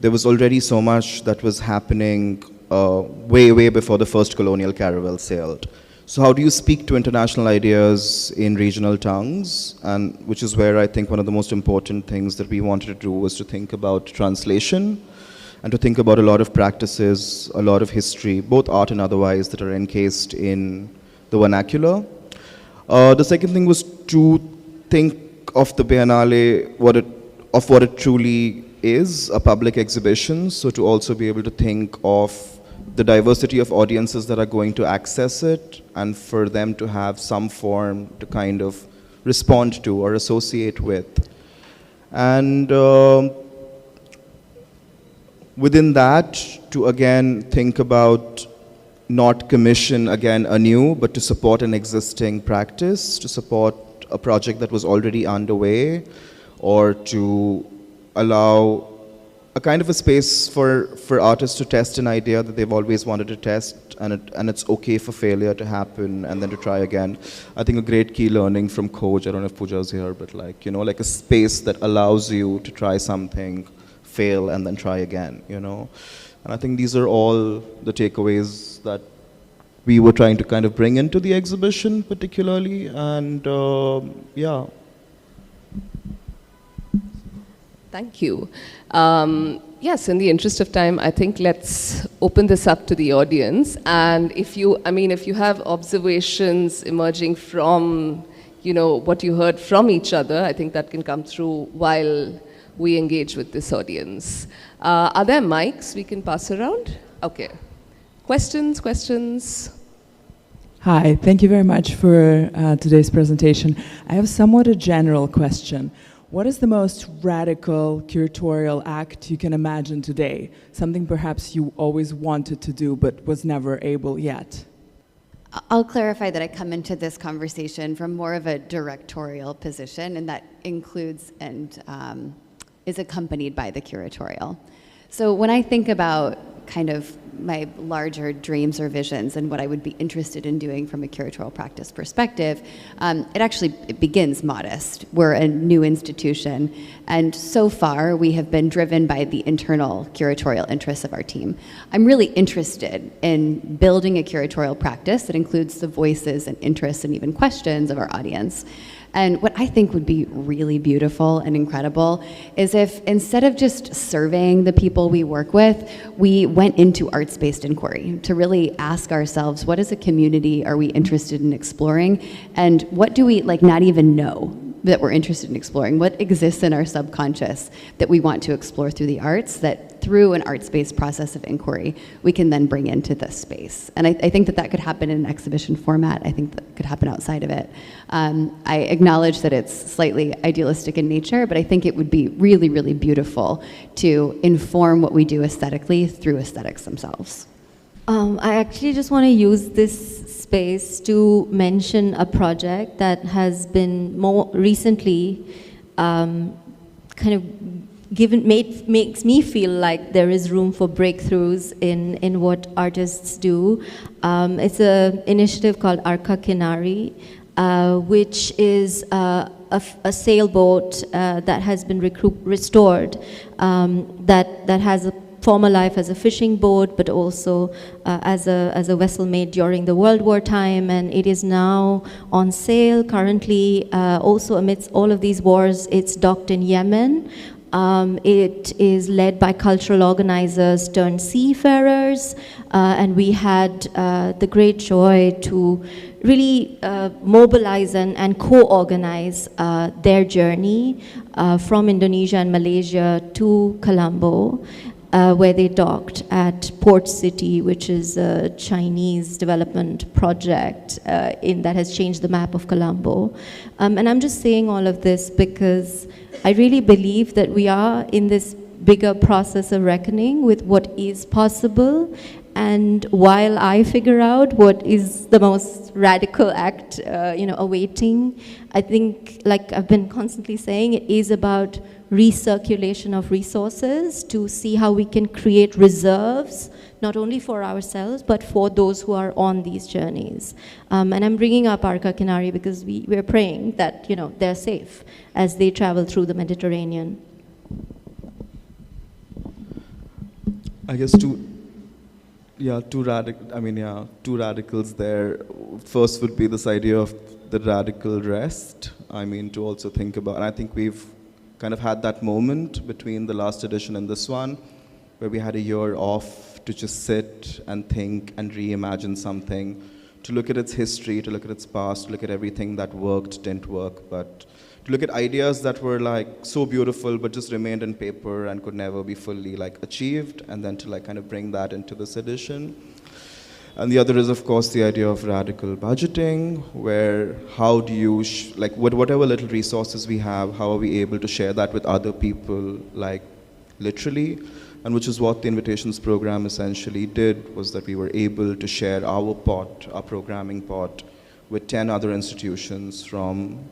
there was already so much that was happening way before the first colonial caravel sailed. So how do you speak to international ideas in regional tongues? And which is where I think one of the most important things that we wanted to do was to think about translation and to think about a lot of practices, a lot of history, both art and otherwise, that are encased in the vernacular. The second thing was to think of the Biennale, what it truly is, a public exhibition, so to also be able to think of the diversity of audiences that are going to access it, and for them to have some form to kind of respond to or associate with. And within that, to again think about not commission again anew, but to support an existing practice, to support a project that was already underway, or to allow a kind of a space for artists to test an idea that they've always wanted to test, and it's okay for failure to happen and then to try again. I think a great key learning from Coach, I don't know if Pooja's here, but like, you know, like a space that allows you to try something, fail, and then try again, you know. And I think these are all the takeaways that we were trying to kind of bring into the exhibition particularly, and yeah. Thank you. Yes, in the interest of time, I think let's open this up to the audience. And if you have observations emerging from, you know, what you heard from each other, I think that can come through while we engage with this audience. Are there mics we can pass around? Okay. Questions? Hi, thank you very much for today's presentation. I have somewhat a general question. What is the most radical curatorial act you can imagine today? Something perhaps you always wanted to do but was never able yet? I'll clarify that I come into this conversation from more of a directorial position, and that includes and is accompanied by the curatorial. So when I think about kind of my larger dreams or visions and what I would be interested in doing from a curatorial practice perspective, it begins modest. We're a new institution, and so far we have been driven by the internal curatorial interests of our team. I'm really interested in building a curatorial practice that includes the voices and interests and even questions of our audience. And what I think would be really beautiful and incredible is if instead of just surveying the people we work with, we went into arts-based inquiry to really ask ourselves, what as a community are we interested in exploring? And what do we not even know that we're interested in exploring? What exists in our subconscious that we want to explore through the arts, that through an arts-based process of inquiry, we can then bring into this space? And I think that could happen in an exhibition format. I think that could happen outside of it. I acknowledge that it's slightly idealistic in nature, but I think it would be really, really beautiful to inform what we do aesthetically through aesthetics themselves. I actually just want to use this space to mention a project that has been more recently kind of makes me feel like there is room for breakthroughs in what artists do. It's an initiative called Arka Kinari, which is a sailboat that has been restored, that has a former life as a fishing boat, but also as a vessel made during the World War time, and it is now on sale currently. Also amidst all of these wars, it's docked in Yemen. It is led by cultural organizers turned seafarers, and we had the great joy to really mobilize and co-organize their journey from Indonesia and Malaysia to Colombo. where they docked at Port City, which is a Chinese development project that has changed the map of Colombo. And I'm just saying all of this because I really believe that we are in this bigger process of reckoning with what is possible. And while I figure out what is the most radical act, awaiting, I think, like I've been constantly saying, it is about recirculation of resources to see how we can create reserves, not only for ourselves, but for those who are on these journeys. And I'm bringing up Arka Kinari because we're praying that, they're safe as they travel through the Mediterranean. I guess two radicals there. First would be this idea of the radical rest. To also think about, and I think we've kind of had that moment between the last edition and this one, where we had a year off to just sit and think and reimagine something, to look at its history, to look at its past, to look at everything that worked, didn't work, but to look at ideas that were so beautiful but just remained in paper and could never be fully achieved, and then to kind of bring that into this edition. And the other is, of course, the idea of radical budgeting, where how do you, with whatever little resources we have, how are we able to share that with other people, literally? And which is what the Invitations program essentially did, was that we were able to share our programming pot, with 10 other institutions from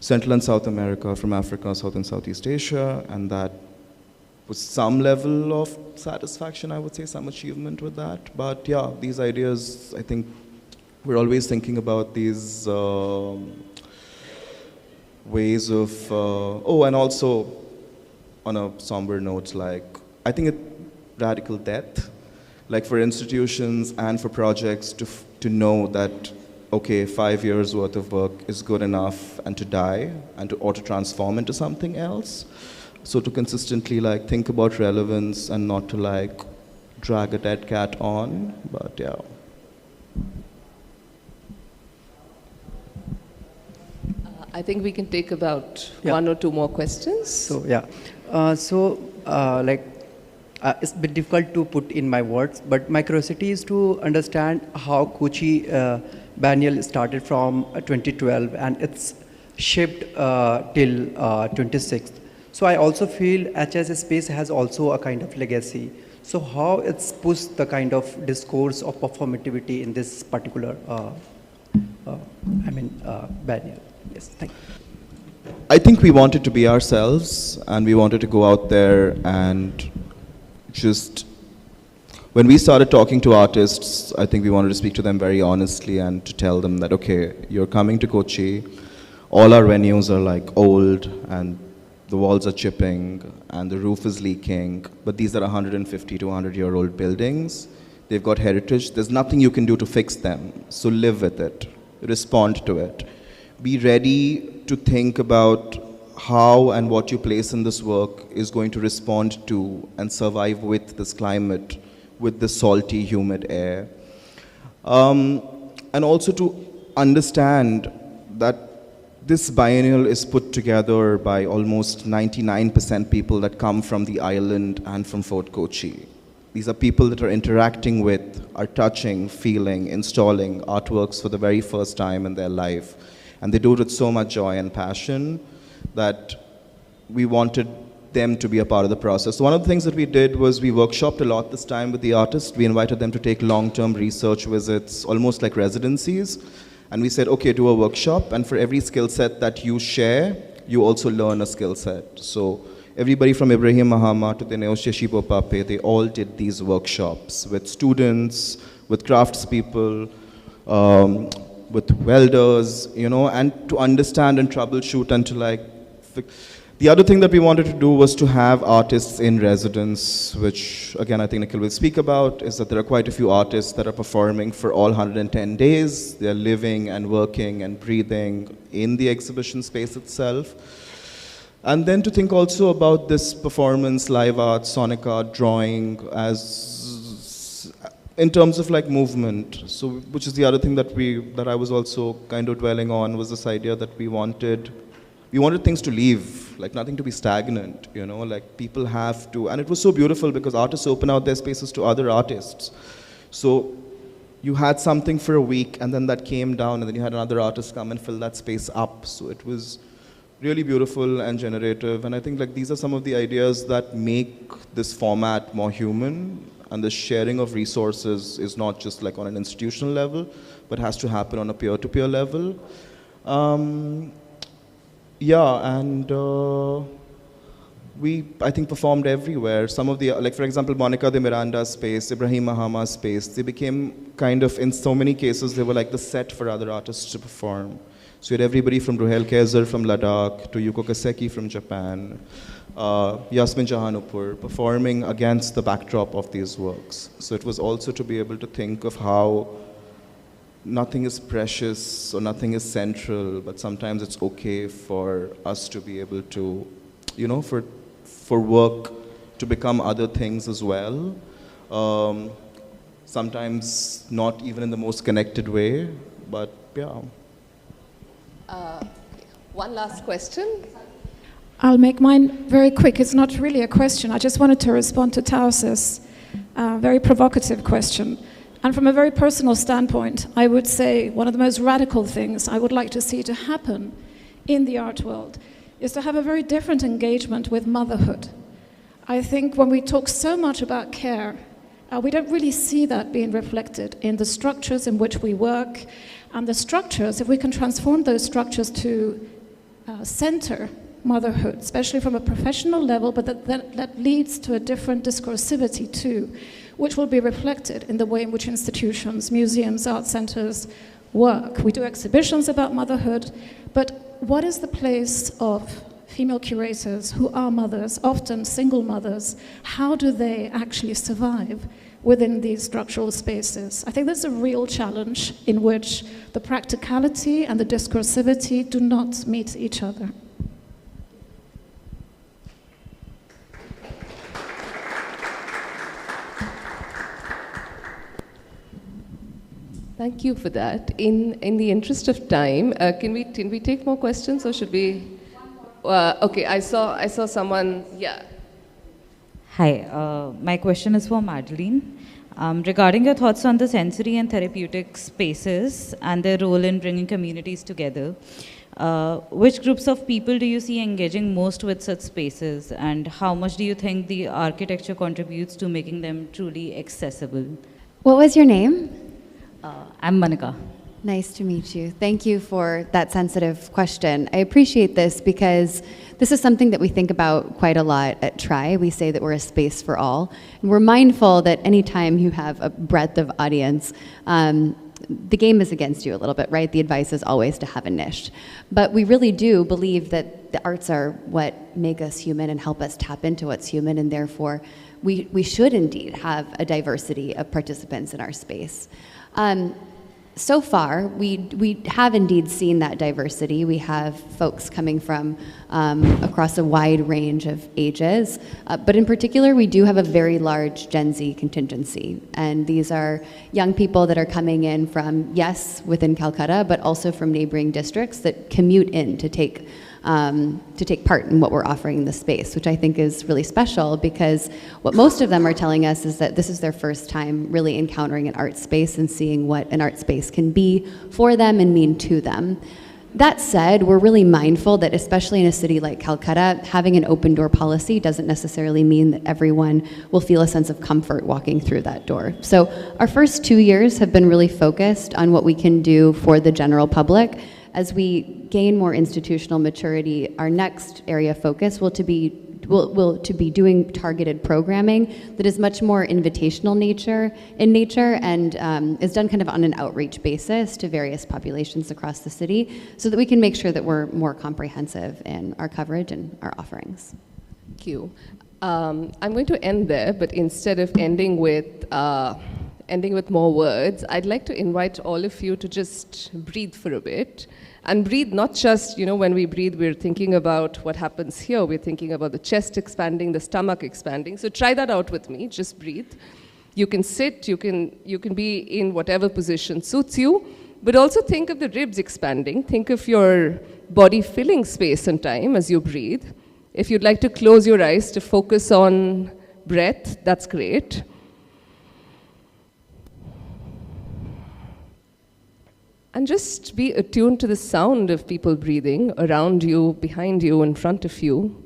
Central and South America, from Africa, South and Southeast Asia, and that was some level of satisfaction, I would say, some achievement with that. But yeah, these ideas, I think we're always thinking about these ways of, and also on a somber note, I think radical death, for institutions and for projects to know that, okay, 5 years worth of work is good enough, and to die, or to transform into something else. So to consistently think about relevance and not to drag a dead cat on, but yeah. I think we can take about one or two more questions. So yeah, it's a bit difficult to put in my words, but my curiosity is to understand how Kochi biennial started from 2012 and it's shaped till 26th. So I also feel HS space has also a kind of legacy. So how it's pushed the kind of discourse of performativity in this particular biennial. Yes, thank you. I think we wanted to be ourselves, and we wanted to go out there and just, when we started talking to artists, I think we wanted to speak to them very honestly and to tell them that, okay, you're coming to Kochi, all our venues are old and the walls are chipping and the roof is leaking, but these are 150 to 100-year-old buildings. They've got heritage. There's nothing you can do to fix them. So live with it. Respond to it. Be ready to think about how and what you place in this work is going to respond to and survive with this climate, with this salty, humid air. And also to understand that this biennial is put together by almost 99% people that come from the island and from Fort Kochi. These are people that are interacting with, are touching, feeling, installing artworks for the very first time in their life. And they do it with so much joy and passion that we wanted them to be a part of the process. So one of the things that we did was we workshopped a lot this time with the artists. We invited them to take long-term research visits, almost like residencies. And we said, okay, do a workshop, and for every skill set that you share, you also learn a skill set. So everybody from Ibrahim Mahama to Dinesh Yeshibo Pape, they all did these workshops with students, with craftspeople, with welders, and to understand and troubleshoot and to The other thing that we wanted to do was to have artists in residence, which again I think Nikhil will speak about, is that there are quite a few artists that are performing for all 110 days. They're living and working and breathing in the exhibition space itself. And then to think also about this performance, live art, sonic art, drawing as in terms of movement. So which is the other thing that I was also kind of dwelling on, was this idea that we wanted we wanted things to leave, like nothing to be stagnant, you know, like people have to, and it was so beautiful because artists open out their spaces to other artists. So you had something for a week and then that came down and then you had another artist come and fill that space up. So it was really beautiful and generative. And I think like these are some of the ideas that make this format more human, and the sharing of resources is not just like on an institutional level, but has to happen on a peer-to-peer level. Yeah, and we, I think, performed everywhere. Some of the, like for example, Monica de Miranda's space, Ibrahim Mahama's space, they became kind of, in so many cases, they were like the set for other artists to perform. So you had everybody from Ruhail Kaiser from Ladakh to Yuko Kaseki from Japan, Yasmin Jahanupur, performing against the backdrop of these works. So it was also to be able to think of how nothing is precious or nothing is central, but sometimes it's okay for us to be able to, you know, for work to become other things as well. Sometimes not even in the most connected way, but yeah. One last question. I'll make mine very quick. It's not really a question. I just wanted to respond to Taus's very provocative question. And from a very personal standpoint, I would say one of the most radical things I would like to see to happen in the art world is to have a very different engagement with motherhood. I think when we talk so much about care, we don't really see that being reflected in the structures in which we work. And the structures, if we can transform those structures to center motherhood, especially from a professional level, but that leads to a different discursivity too, which will be reflected in the way in which institutions, museums, art centers work. We do exhibitions about motherhood, but what is the place of female curators who are mothers, often single mothers? How do they actually survive within these structural spaces? I think there's a real challenge in which the practicality and the discursivity do not meet each other. Thank you for that. In the interest of time, can we take more questions, or should we? Okay, I saw someone. Yeah. Hi, my question is for Madeleine. Regarding your thoughts on the sensory and therapeutic spaces and their role in bringing communities together, which groups of people do you see engaging most with such spaces, and how much do you think the architecture contributes to making them truly accessible? What was your name? I'm Monica. Nice to meet you. Thank you for that sensitive question. I appreciate this because this is something that we think about quite a lot at TRI. We say that we're a space for all. And we're mindful that anytime you have a breadth of audience, the game is against you a little bit, right? The advice is always to have a niche. But we really do believe that the arts are what make us human and help us tap into what's human, and therefore we should indeed have a diversity of participants in our space. So far, we have indeed seen that diversity. We have folks coming from across a wide range of ages, but in particular, we do have a very large Gen Z contingency. And these are young people that are coming in from, yes, within Calcutta, but also from neighboring districts that commute in to take part in what we're offering in the space, which I think is really special, because what most of them are telling us is that this is their first time really encountering an art space and seeing what an art space can be for them and mean to them. That said, we're really mindful that, especially in a city like Calcutta, having an open door policy doesn't necessarily mean that everyone will feel a sense of comfort walking through that door. So our first 2 years have been really focused on what we can do for the general public. As we gain more institutional maturity, our next area of focus will to be doing targeted programming that is much more invitational in nature and is done kind of on an outreach basis to various populations across the city, so that we can make sure that we're more comprehensive in our coverage and our offerings. Thank you. I'm going to end there, but instead of ending with more words, I'd like to invite all of you to just breathe for a bit. And breathe, not just, when we breathe, we're thinking about what happens here. We're thinking about the chest expanding, the stomach expanding. So try that out with me. Just breathe. You can sit, you can be in whatever position suits you, but also think of the ribs expanding. Think of your body filling space and time as you breathe. If you'd like to close your eyes to focus on breath, that's great. And just be attuned to the sound of people breathing around you, behind you, in front of you.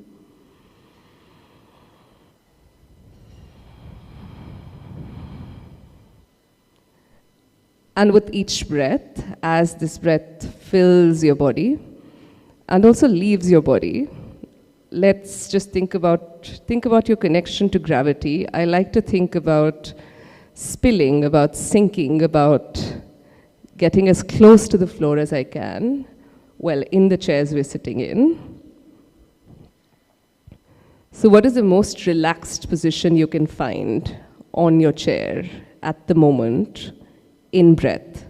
And with each breath, as this breath fills your body and also leaves your body, let's just think about your connection to gravity. I like to think about spilling, about sinking, about getting as close to the floor as I can, well, in the chairs we're sitting in. So what is the most relaxed position you can find on your chair at the moment in breath?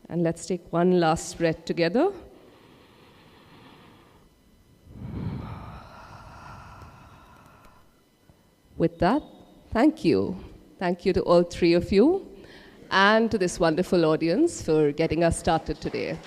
And let's take one last breath together. With that, thank you. Thank you to all three of you and to this wonderful audience for getting us started today.